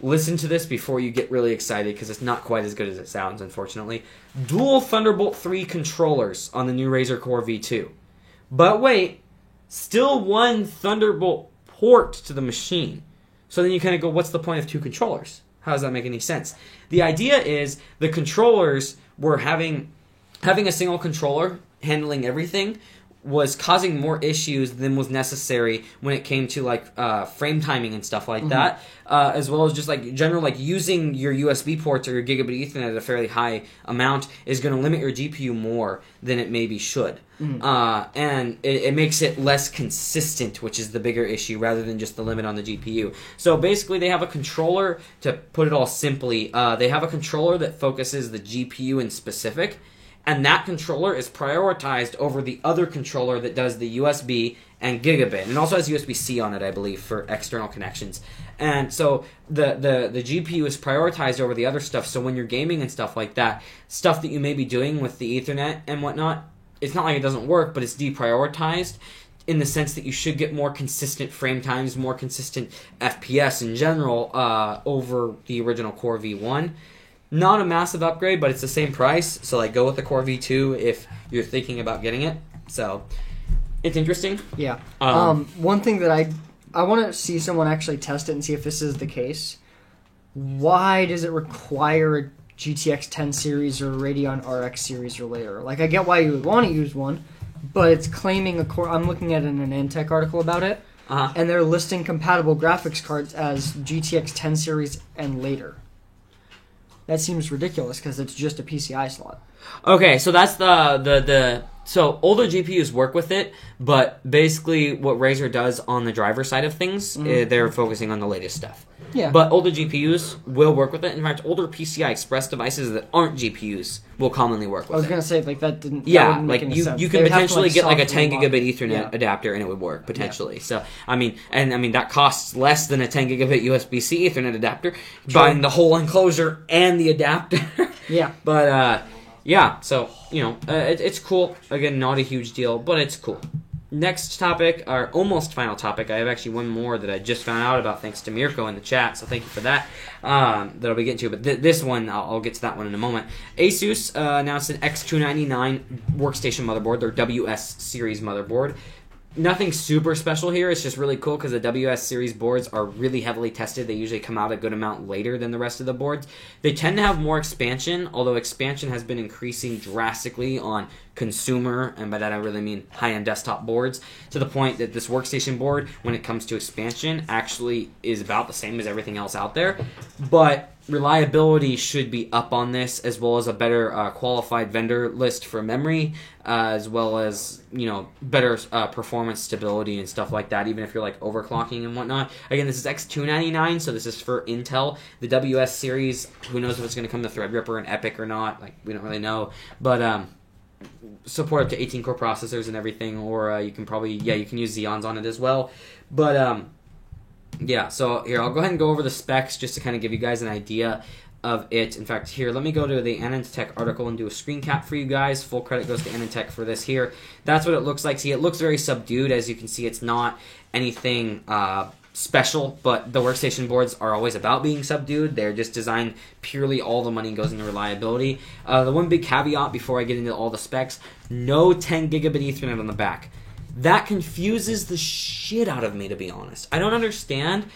listen to this before you get really excited, because it's not quite as good as it sounds, unfortunately. Dual Thunderbolt 3 controllers on the new Razer Core V2. But wait, still one Thunderbolt port to the machine. So then you kind of go, what's the point of two controllers? How does that make any sense? The idea is the controllers were having a single controller handling everything was causing more issues than was necessary when it came to like frame timing and stuff like that, as well as just like general like using your USB ports or your gigabit Ethernet at a fairly high amount is going to limit your GPU more than it maybe should, and it makes it less consistent, which is the bigger issue rather than just the limit on the GPU. So basically, they have a controller. To put it all simply, they have a controller that focuses the GPU in specific. And that controller is prioritized over the other controller that does the USB and gigabit. And it also has USB-C on it, I believe, for external connections. And so the GPU is prioritized over the other stuff. So when you're gaming and stuff like that, stuff that you may be doing with the Ethernet and whatnot, it's not like it doesn't work, but it's deprioritized in the sense that you should get more consistent frame times, more consistent FPS in general over the original Core V1. Not a massive upgrade, but it's the same price. So like, go with the Core V2 if you're thinking about getting it. So it's interesting. Yeah. One thing that I want to see someone actually test it and see if this is the case. Why does it require a GTX 10 series or Radeon RX series or later? Like, I get why you would want to use one, but it's claiming a core. I'm looking at an AnandTech article about it, and they're listing compatible graphics cards as GTX 10 series and later. That seems ridiculous because it's just a PCI slot. Okay, so that's so older GPUs work with it, but basically what Razer does on the driver side of things, they're focusing on the latest stuff. Yeah. But older GPUs will work with it. In fact, older PCI Express devices that aren't GPUs will commonly work with it. I was going to say, like, that didn't like make any sense. You can potentially get like a 10 software gigabit Ethernet adapter and it would work, potentially. Yeah. So, I mean, that costs less than a 10 gigabit USB-C Ethernet adapter, buying the whole enclosure and the adapter. Yeah. But, yeah, so, you know, it's cool. Again, not a huge deal, but it's cool. Next topic, our almost final topic. I have actually one more that I just found out about thanks to Mirko in the chat, so thank you for that. That I'll be getting to, but this one, I'll get to that one in a moment. Asus announced an X299 workstation motherboard, their WS series motherboard. Nothing super special here. It's just really cool because the WS series boards are really heavily tested. They usually come out a good amount later than the rest of the boards. They tend to have more expansion, although expansion has been increasing drastically on consumer, and by that I really mean high-end desktop boards, to the point that this workstation board, when it comes to expansion, actually is about the same as everything else out there. But reliability should be up on this, as well as a better qualified vendor list for memory, as well as, you know, better performance stability and stuff like that, even if you're like overclocking and whatnot. Again, this is X299, so this is for Intel. The WS series, who knows if it's going to come to Threadripper and Epic or not, like, we don't really know, but support up to 18 core processors and everything, or you can probably, you can use Xeons on it as well, but yeah, so here, I'll go ahead and go over the specs just to kind of give you guys an idea of it. In fact, here, let me go to the AnandTech article and do a screen cap for you guys. Full credit goes to AnandTech for this here. That's what it looks like. See, it looks very subdued. As you can see, it's not anything special, but the workstation boards are always about being subdued. They're just designed purely, all the money goes into reliability. The one big caveat before I get into all the specs, no 10 gigabit Ethernet on the back. That confuses the shit out of me, to be honest. I don't understand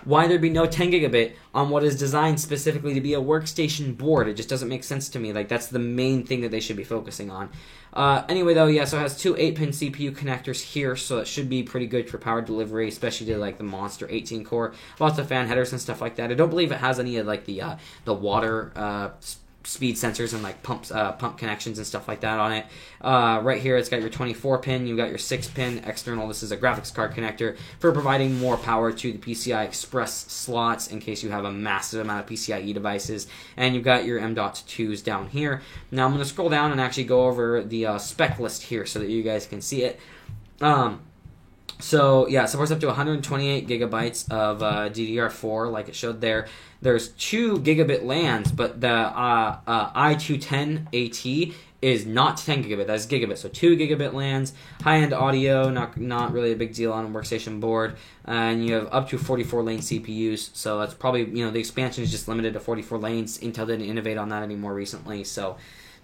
why there'd be no 10 gigabit on what is designed specifically to be a workstation board. It just doesn't make sense to me. Like, that's the main thing that they should be focusing on. Anyway, though, yeah, so it has two 8-pin CPU connectors here, so that should be pretty good for power delivery, especially to, like, the Monster 18-core. Lots of fan headers and stuff like that. I don't believe it has any of, like, the water speed sensors and like pump connections and stuff like that on it. Right here it's got your 24-pin, you've got your 6-pin external. This is a graphics card connector for providing more power to the PCI Express slots in case you have a massive amount of PCIe devices. And you've got your M.2s down here. Now I'm going to scroll down and actually go over the spec list here so that you guys can see it. So, yeah, it supports up to 128 gigabytes of DDR4, like it showed there. There's 2 gigabit LANs, but the i210AT is not 10 gigabit. That's gigabit. So 2 gigabit LANs, high-end audio, not really a big deal on a workstation board. And you have up to 44 lane CPUs. So that's probably, the expansion is just limited to 44 lanes. Intel didn't innovate on that anymore recently, so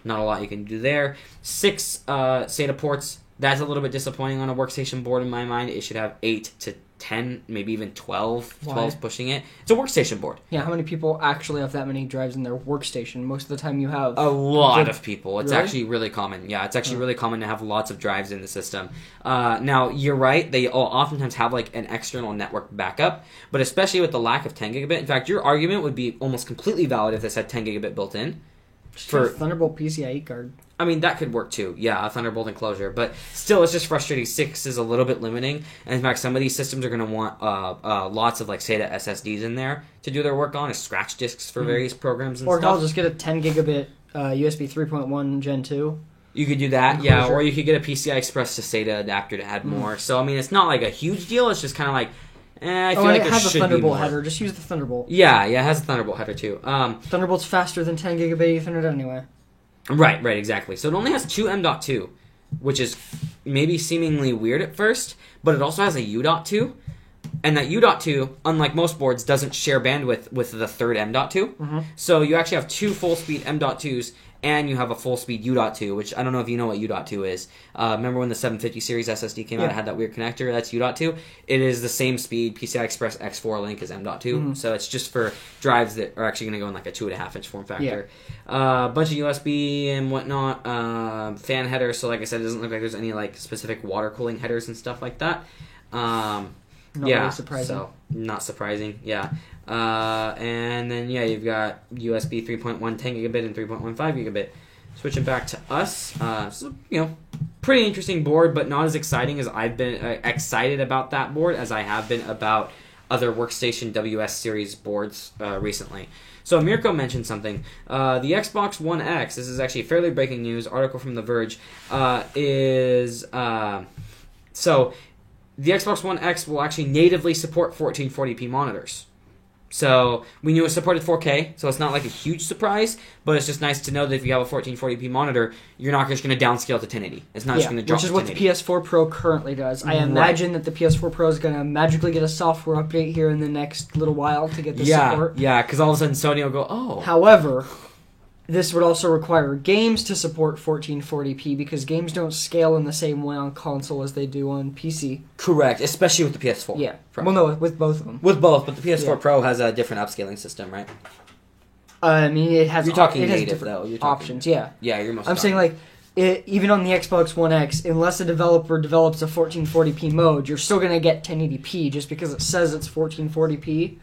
not a lot you can do there. 6 SATA ports. That's a little bit disappointing on a workstation board in my mind. It should have 8 to 10, maybe even 12. Why? 12's pushing it. It's a workstation board. Yeah, how many people actually have that many drives in their workstation? Most of the time you have... A lot of people. It's Really? actually really common. Yeah, it's actually really common to have lots of drives in the system. Now, you're right. They oftentimes have like an external network backup, but especially with the lack of 10 gigabit. In fact, your argument would be almost completely valid if this had 10 gigabit built in. For Thunderbolt PCIe card. I mean, that could work too. Yeah, a Thunderbolt enclosure. But still, it's just frustrating. 6 is a little bit limiting. And in fact, some of these systems are going to want lots of like SATA SSDs in there to do their work on, as scratch disks for various programs and or stuff. Or just get a 10 gigabit USB 3.1 Gen 2. You could do that, yeah. Or you could get a PCI Express to SATA adapter to add more. So, I mean, it's not like a huge deal. It's just kind of like, I feel like it there has should a Thunderbolt be more. header. Just use the Thunderbolt. Yeah, it has a Thunderbolt header too. Thunderbolt's faster than 10 gigabit Ethernet anyway. Right, exactly. So it only has 2 M.2, which is maybe seemingly weird at first, but it also has a U.2, and that U.2, unlike most boards, doesn't share bandwidth with the third M.2. Mm-hmm. So you actually have 2 full-speed M.2s, and you have a full-speed U.2, which I don't know if you know what U.2 is. Remember when the 750 series SSD came out, it had that weird connector? That's U.2. It is the same speed PCI Express X4 link as M.2, so it's just for drives that are actually going to go in like a 2.5-inch form factor. A bunch of USB and whatnot, fan headers, so like I said, it doesn't look like there's any like specific water cooling headers and stuff like that. Not really surprising. So not surprising, yeah. And then, you've got USB 3.1 10 gigabit and 3.15 gigabit. Switching back to us, so, pretty interesting board, but not as exciting as I've been excited about that board as I have been about other workstation WS series boards recently. So Mirko mentioned something. The Xbox One X, this is actually fairly breaking news, article from The Verge, so the Xbox One X will actually natively support 1440p monitors. So we knew it supported 4K, so it's not like a huge surprise, but it's just nice to know that if you have a 1440p monitor, you're not just going to downscale to 1080. It's not just going to drop to 1080. Which is what the PS4 Pro currently does. I imagine that the PS4 Pro is going to magically get a software update here in the next little while to get this support. Yeah, because all of a sudden Sony will go, oh. However, this would also require games to support 1440p because games don't scale in the same way on console as they do on PC. Correct, especially with the PS4. Yeah. Pro. Well, no, with both of them. With both, but the PS4 Pro has a different upscaling system, right? I mean, it has. You're talking it has native, different though. You're talking, options. Yeah. Yeah, you're most. I'm saying like. Even on the Xbox One X, unless a developer develops a 1440p mode, you're still going to get 1080p just because it says it's 1440p.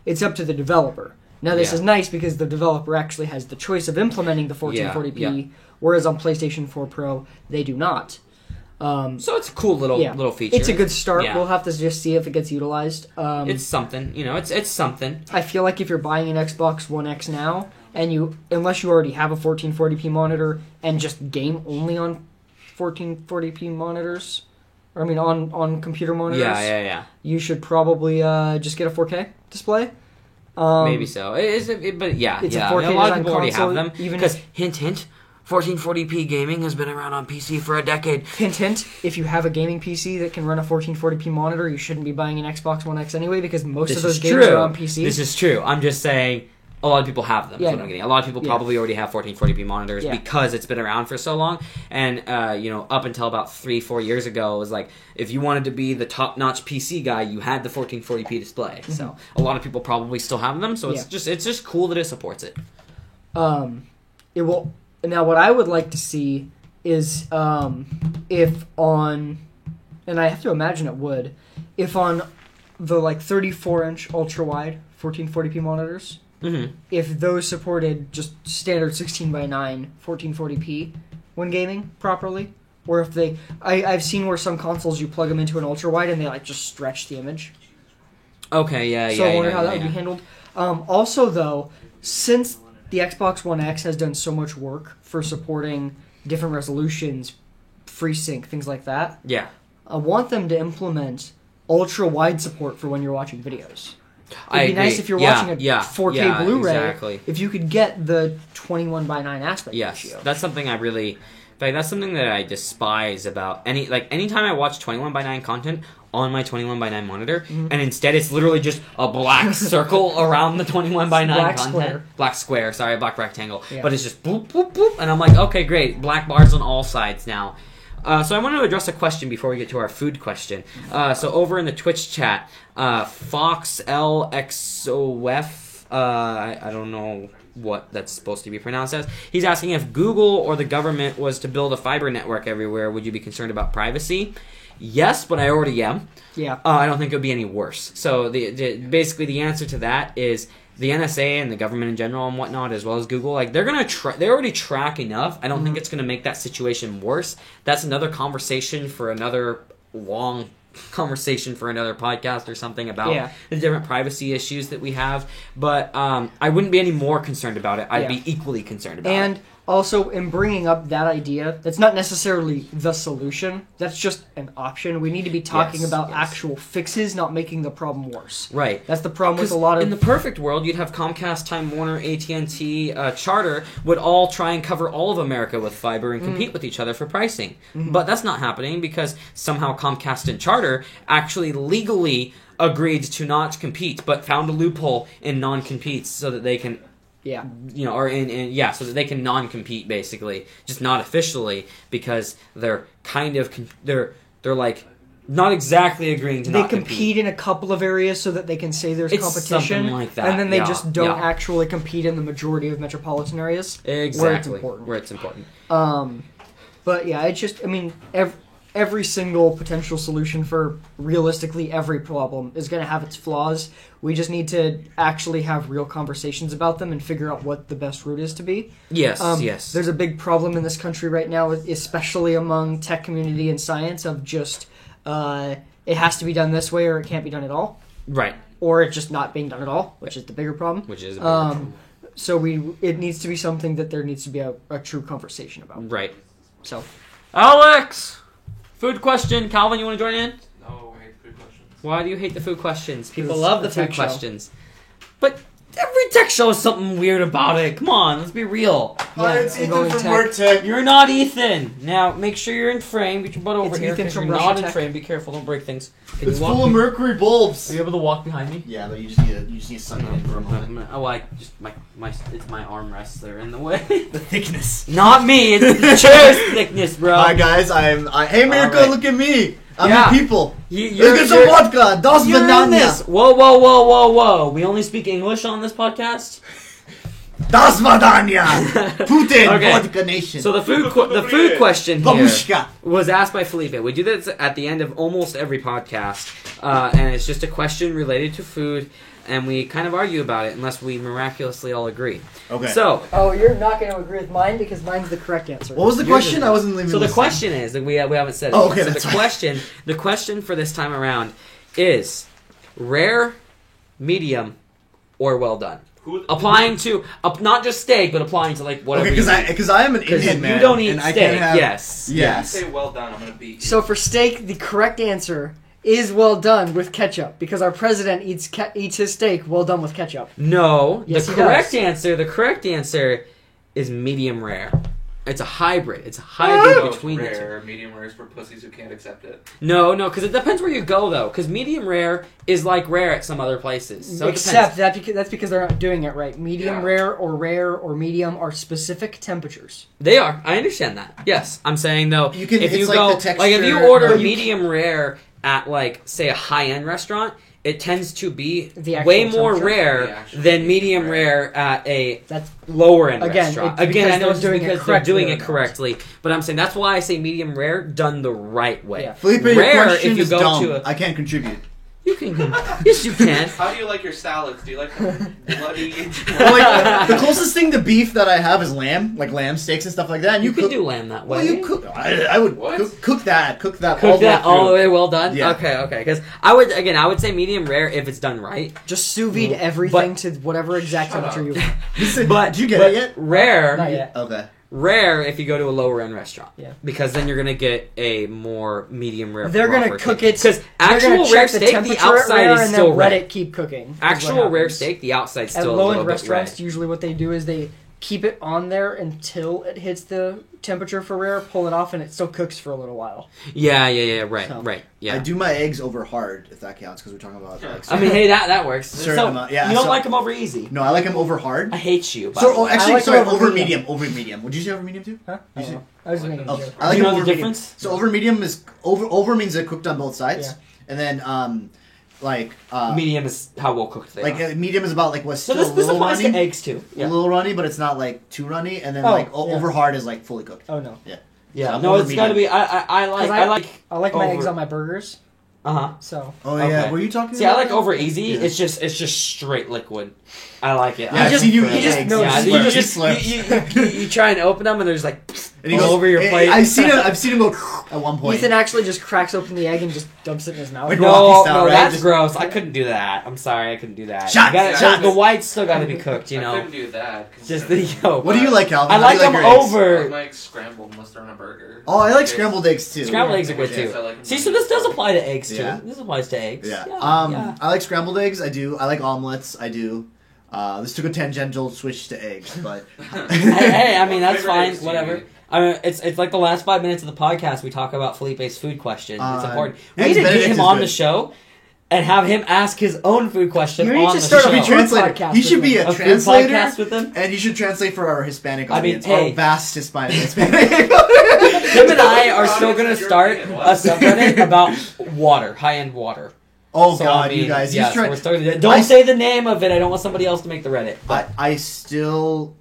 It's up to the developer. Now, this is nice because the developer actually has the choice of implementing the 1440p, whereas on PlayStation 4 Pro, they do not. So it's a cool little feature. It's a good start. Yeah. We'll have to just see if it gets utilized. It's something. It's something. I feel like if you're buying an Xbox One X now, and unless you already have a 1440p monitor and just game only on 1440p monitors, or I mean on computer monitors, you should probably just get a 4K display. Maybe so. But yeah, it's a 4K lot of people already console, have them. Because hint, 1440p gaming has been around on PC for a decade. Hint, if you have a gaming PC that can run a 1440p monitor, you shouldn't be buying an Xbox One X anyway because most of those games are on PC. This is true. I'm just saying, a lot of people have them. Yeah, Is what I'm getting. A lot of people Yeah. probably already have 1440p monitors Yeah. because it's been around for so long. And up until about 3-4 years ago, it was like if you wanted to be the top-notch PC guy, you had the 1440p display. So a lot of people probably still have them. So it's just cool that it supports it. It will. Now, what I would like to see is if on, and I have to imagine it would, if on the 34-inch ultra-wide 1440p monitors, if those supported just standard 16:9 1440p when gaming properly, or if they, I've seen where some consoles you plug them into an ultra-wide and they just stretch the image. Okay, So I wonder how that would be handled. Also, though, since the Xbox One X has done so much work for supporting different resolutions, FreeSync, things like that. Yeah. I want them to implement ultra-wide support for when you're watching videos. I It'd be nice agree. if you're Yeah, watching a yeah, 4K yeah, Blu-ray, exactly. if you could get the 21:9 aspect Yes, ratio. that's something I really... In fact, that's something that I despise about anytime I watch 21:9 content on my 21:9 monitor, and instead it's literally just a black circle around the 21:9 Black content. square. Black square, sorry, black rectangle. Yeah. But it's just boop, boop, boop, and I'm like, okay, great, black bars on all sides now. So I want to address a question before we get to our food question. So over in the Twitch chat, FoxLXOF, I don't know what that's supposed to be pronounced as. He's asking if Google or the government was to build a fiber network everywhere, would you be concerned about privacy? Yes, but I already am. Yeah. I don't think it would be any worse. So basically the answer to that is the NSA and the government in general and whatnot, as well as Google, they're already track enough. I don't think it's going to make that situation worse. That's another conversation for another long conversation for another podcast or something about the different privacy issues that we have. But I wouldn't be any more concerned about it. I'd be equally concerned about it. And also, in bringing up that idea, that's not necessarily the solution. That's just an option. We need to be talking about actual fixes, not making the problem worse. Right. That's the problem with a lot of... In the perfect world, you'd have Comcast, Time Warner, AT&T, Charter would all try and cover all of America with fiber and compete with each other for pricing. But that's not happening because somehow Comcast and Charter actually legally agreed to not compete, but found a loophole in non-competes so that they can... Yeah. So that they can non-compete, basically. Just not officially, because they're kind of... They're like... Not exactly agreeing to they not compete in a couple of areas so that they can say there's It's competition, something like that, and then they yeah, just don't yeah. actually compete in the majority of metropolitan areas Exactly. where it's important. Important. But yeah, it's just, I mean, every single potential solution for realistically every problem is going to have its flaws. We just need to actually have real conversations about them and figure out what the best route is to be. Yes, yes. There's a big problem in this country right now, especially among tech community and science, of just it has to be done this way or it can't be done at all. Right. Or it's just not being done at all, which is the bigger problem. Which is a bigger problem. So it needs to be something that there needs to be a true conversation about. Right. So, Alex! Food question. Calvin, you want to join in? No, I hate food questions. Why do you hate the food questions? People It's love a the food tech show. questions. But every tech show has something weird about it. Come on, let's be real. Yeah, it's I'm Ethan going from tech. Word Tech. You're not Ethan. Now, make sure you're in frame. Get your butt over It's here Ethan because from you're Russia not in Tech. frame. Be careful. Don't break things. Can It's you walk full of me? mercury bulbs. Are you able to walk behind me? Yeah, but you just need to suck it in for a moment. Oh, it's my armrests that are in the way. The thickness. Not me. It's the chair's thickness, bro. Hi guys, hey Mirko, Alright. look at me. I'm Yeah. in people. Let's Let's get some vodka. Dos You're in banana. this. Whoa, whoa, whoa, whoa, whoa. We only speak English on this podcast? Das Vadanya. Putin, Okay. vodka nation. So the food question here Babushka. was asked by Felipe. We do this at the end of almost every podcast, and it's just a question related to food, and we kind of argue about it unless we miraculously all agree. Okay. So, you're not going to agree with mine because mine's the correct answer. What was the Yours question? is- I wasn't even so the listening. question is that we haven't said it. Oh, yet. okay, So that's the question for this time around is rare, medium, or well done. Applying to not just steak, but applying to like whatever. Okay, you eat. because I am an 'Cause Indian you man. don't eat and I steak. can't have, Yes. If Yes. you say well done, I'm gonna beat you. So for steak, the correct answer is well done with ketchup because our president eats his steak well done with ketchup. No, Yes, the he correct does. answer is medium rare. It's a hybrid. It's a hybrid Oh, it's between the two. rare. Medium rare is for pussies who can't accept it. No, because it depends where you go, though. Because medium rare is like rare at some other places. So it Except depends. that's because they're not doing it right. Medium Yeah. rare or medium are specific temperatures. They are. I understand that. Yes. I'm saying, though, You can- if it's you like go... the texture- Like, if you order But you medium rare at, like, say, a high-end restaurant, it tends to be The actual way more temperature? rare The actual than medium rare. rare at a That's lower-end Again, restaurant. it's Again, because I know they're it's doing it because they're correctly doing or it not. correctly. But I'm saying that's why I say medium rare done the right way. Yeah. Felipe, your Rare, question if you is go dumb. to a... I can't contribute. You can... Yes, you can. How do you like your salads? Do you like them bloody? Well, like, the closest thing to beef that I have is lamb, like lamb steaks and stuff like that. And You cook, can do lamb that way. Well, you cook. I would What? cook that. Cook that. Cook that all the through. way well done? Yeah. Okay. Because I would say medium rare if it's done right. just sous vide everything to whatever exact Shut temperature up. you want. But Did you get but it yet? Rare, Not yet. Okay. rare if you go to a lower end restaurant. Yeah. Because then you're gonna get a more medium rare. They're gonna cook it. because They're actual gonna rare check the steak, the temperature at outside rare is and still then let red. it keep cooking. is what Actual rare happens. steak, the outside's At still a low little end bit restaurants, red. usually what they do is they keep it on there until it hits the temperature for rare, pull it off, and it still cooks for a little while. Yeah, right, So- right. Yeah. I do my eggs over hard, if that counts, because we're talking about like. I mean, hey, that works. Certain So, amount- yeah, you don't so- like them over easy. No, I like them over hard. I hate you. By So, the way. actually, I like sorry, them over over medium. medium. Over medium. Would you say over medium too? Huh? You see- I was making a Oh, joke. I like Do you them know the over medium. difference? So over medium is over means they're cooked on both sides, Yeah. and then like medium is how well cooked they like are. medium is about like what's So still this a little applies runny, to eggs too. a Yeah. little runny, but it's not like too runny, and then Oh, like yeah. over hard is like fully cooked. Oh no. Yeah. So No, over it's got to medium. be. I like. 'Cause I like. I like my over- eggs on my burgers, Uh huh. so Oh Okay. yeah, were you talking? See, I about like that? over easy. Yeah. It's just straight liquid. I like it. Yeah, I I've just seen you prefer eat it. eggs. No, Yeah, he you slurps, just he slurps. you try and open them and there's like And he all goes, over your "Hey, plate. I've seen him go at one point. Ethan actually just cracks open the egg and just dumps it in his mouth. Like, No, Rocky style, no, right? that's Just- gross. I couldn't do that. I'm sorry, I couldn't do that. Shots, You gotta- shots. The white's still got to be cooked, you I know. couldn't do that. Just the yolk. What do you like, Calvin? I How do like you them your eggs? I over. like scrambled unless they're on a burger. Oh, I like Okay. scrambled eggs too. Scrambled eggs are good Yes, too. I like them See, when so they're this does cooked. apply to eggs too. Yeah. This applies to eggs. Yeah. Yeah. I like scrambled eggs. I do. I like omelets. I do. This took a tangential switch to eggs, but Hey, I mean that's Favorite fine. eggs do you Whatever. eat? I mean, it's like the last 5 minutes of the podcast. We talk about Felipe's food question. It's important. We Eggs need to get Benedict him is on good. the show and have him ask his own food question You need on to the start a show. food translator. podcast He with should be him. a A food translator, podcast with him. and he should translate for our Hispanic I mean, audience. hey. Our vast Hispanic. Him and I are still going to You're start thinking, a what? subreddit about water, high-end water. Oh So, God, I mean, you guys! yeah, He's so trying. we're starting. Don't I- say the name of it. I don't want somebody else to make the Reddit. I still.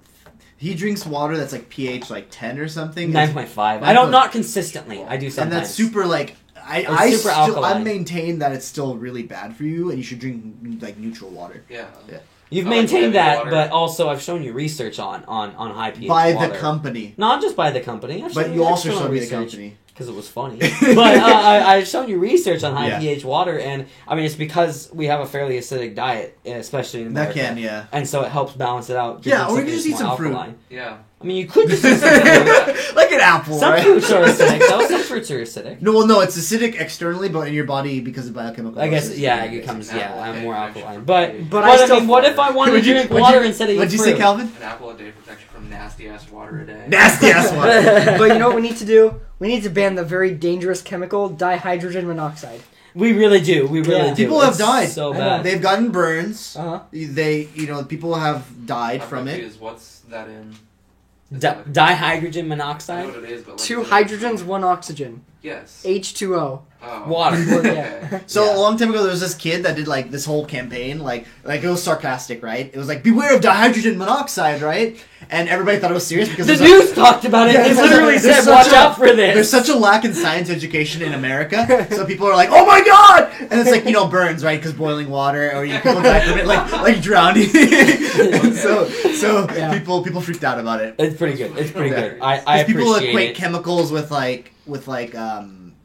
He drinks water that's like pH like 10 or something. 9.5. I don't not consistently. I do And sometimes. that's super like. It's I super still I alkaline. maintain that it's still really bad for you, and you should drink like neutral water Yeah. You've I like maintained lemon that, water. but also I've shown you research on high pH by water. the company. Not just by the company. But you also showed me the company. because it was funny. But I've shown you research on high Yeah. pH water, and I mean it's because we have a fairly acidic diet, especially in That America. can, yeah. And so it helps balance it out. Yeah, gives or it you can just something eat some more fruit. alkaline. Yeah. I mean, you could just eat some fruit. Like an apple, Some right? fruits are acidic, though. Some fruits are acidic. No, well, no, it's acidic externally, but in your body because of biochemical. I guess, processes, yeah, it's it comes, Apple yeah, I'm a day more protection alkaline. from But pH. But I I still- mean, what if I wanted to drink water instead of eat What'd you fruit? say, Calvin? An apple a day protects you from nasty ass water a day. Nasty ass one. But you know what we need to do? We need to ban the very dangerous chemical dihydrogen monoxide. We really do. We really Yeah. do. People have It's died. so I bad. know. They've gotten burns. Uh huh. People have died I'm from it. confused. What's that in? Is Di- that like- dihydrogen I know monoxide? what it is, but like, Two is it- hydrogens, one oxygen. Yes. H2O. Oh. Water. Yeah. So Yeah. a long time ago, there was this kid that did like this whole campaign, like it was sarcastic, right? It was like, "Beware of dihydrogen monoxide," right? And everybody thought it was serious because The there's news talked about it. Yeah, They there's literally there's said, such "Watch a- out for this." There's such a lack in science education in America, so people are like, "Oh my god!" And it's like burns, right? Because boiling water, or people die from it, like drowning. so Yeah. people freaked out about it. It's pretty good. It's pretty Yeah. good. I People appreciate equate it. chemicals with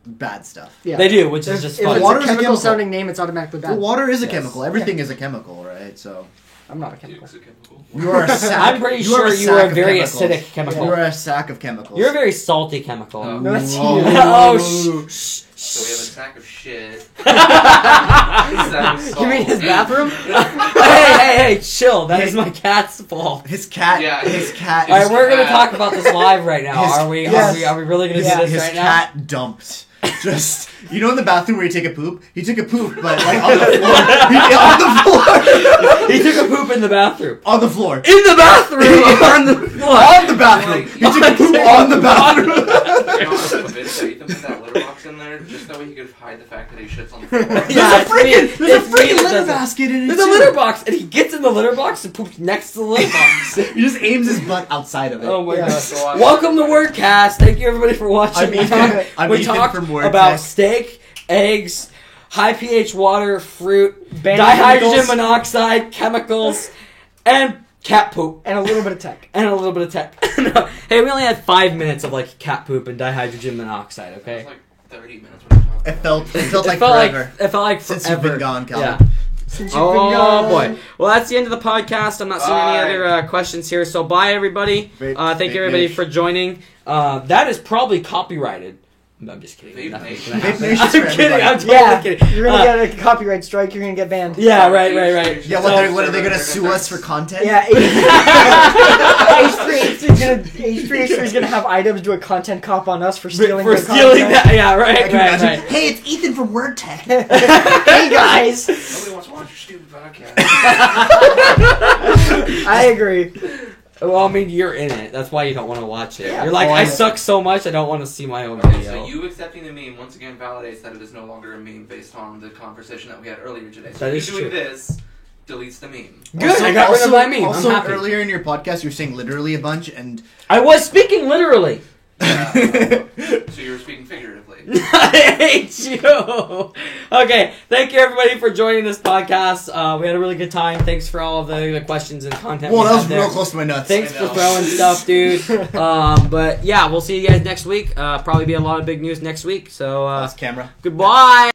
bad stuff. Yeah. They do, which is If, just if fun. it's Water a is a chemical chemical. sounding name, it's automatically bad. Well, water is a Yes. chemical. Everything is a chemical, right? So I'm not a chemical. Duke's a chemical. you are a sack. I'm pretty you are sure a you are a sack of very chemicals. acidic chemical. You are a sack of chemicals. You're a very salty chemical. Oh. No, that's you. Oh, shh. So we have a sack of shit. A sack of salt. You mean his bathroom? Hey, chill. That is my cat's fault. His cat. Yeah. His cat. All is- right, we're gonna talk about this live right now. His- Are we? yes. Are we really gonna Yes. do this his right now? cat dumped. Just in the bathroom where you take a poop. He took a poop, but like on the floor. On the floor. He took a poop in the bathroom. On the floor. In the bathroom. On the floor. On the bathroom. He took a poop on the bathroom. You know, Ethan put that litter box in there just that way he could hide the fact that he shits on the floor. Yeah, There's a it's me freaking that litter does it. basket in it. There's a too. litter box, and he gets in the litter box and poops next to the litter box. He just aims his butt outside of it. Oh my Yeah. god! So I- Welcome to Wordcast. Thank you everybody for watching. I'm Ethan. I'm we Ethan talked from Wordcast. about steak, eggs, high pH water, fruit, Banned dihydrogen chemicals. monoxide, chemicals, and cat poop. And a little bit of tech. And a little bit of tech. No. Hey, we only had 5 minutes of like cat poop and dihydrogen monoxide. It was Okay. like 30 minutes when we talked. It felt like felt forever. like it felt like Since forever. you've been gone, Calvin. Yeah. Since you've been Oh gone. boy. Well, that's the end of the podcast. I'm not seeing any Bye. other questions here. So bye everybody. Vape- Thank you Vape everybody Nation. for joining. That is probably copyrighted. No, I'm just kidding. Vape Nothing's Nation. gonna Vape happen. Nation's I'm for kidding. everybody. I'm totally Yeah, kidding. you're gonna get a copyright strike. You're gonna get banned. Yeah, right. Yeah, So- what are they gonna sue us for content? Yeah, H3H3 is gonna have items do a content cop on us for stealing for their stealing content. that. Yeah, I right, can right, imagine, right. Hey, it's Ethan from WordTech. Hey guys, Nobody wants to watch your stupid podcast. I agree. Well, I mean, you're in it. That's why you don't want to watch it. Yeah. You're like, Oh, I I- suck so much, I don't want to see my own Okay, video. so you accepting the meme once again validates that it is no longer a meme based on the conversation that we had earlier today. So That you is doing true. this deletes the meme. Good, I got rid of my meme. Also, I'm happy. earlier in your podcast, you were saying literally a bunch, and I was speaking literally. So you were speaking figuratively. I hate you. Okay, thank you everybody for joining this podcast. We had a really good time. Thanks for all of the questions and content. well, we that had was there. real close to my nuts. Thanks I for know. throwing stuff, dude. But yeah, we'll see you guys next week. Probably be a lot of big news next week. So Last camera. goodbye.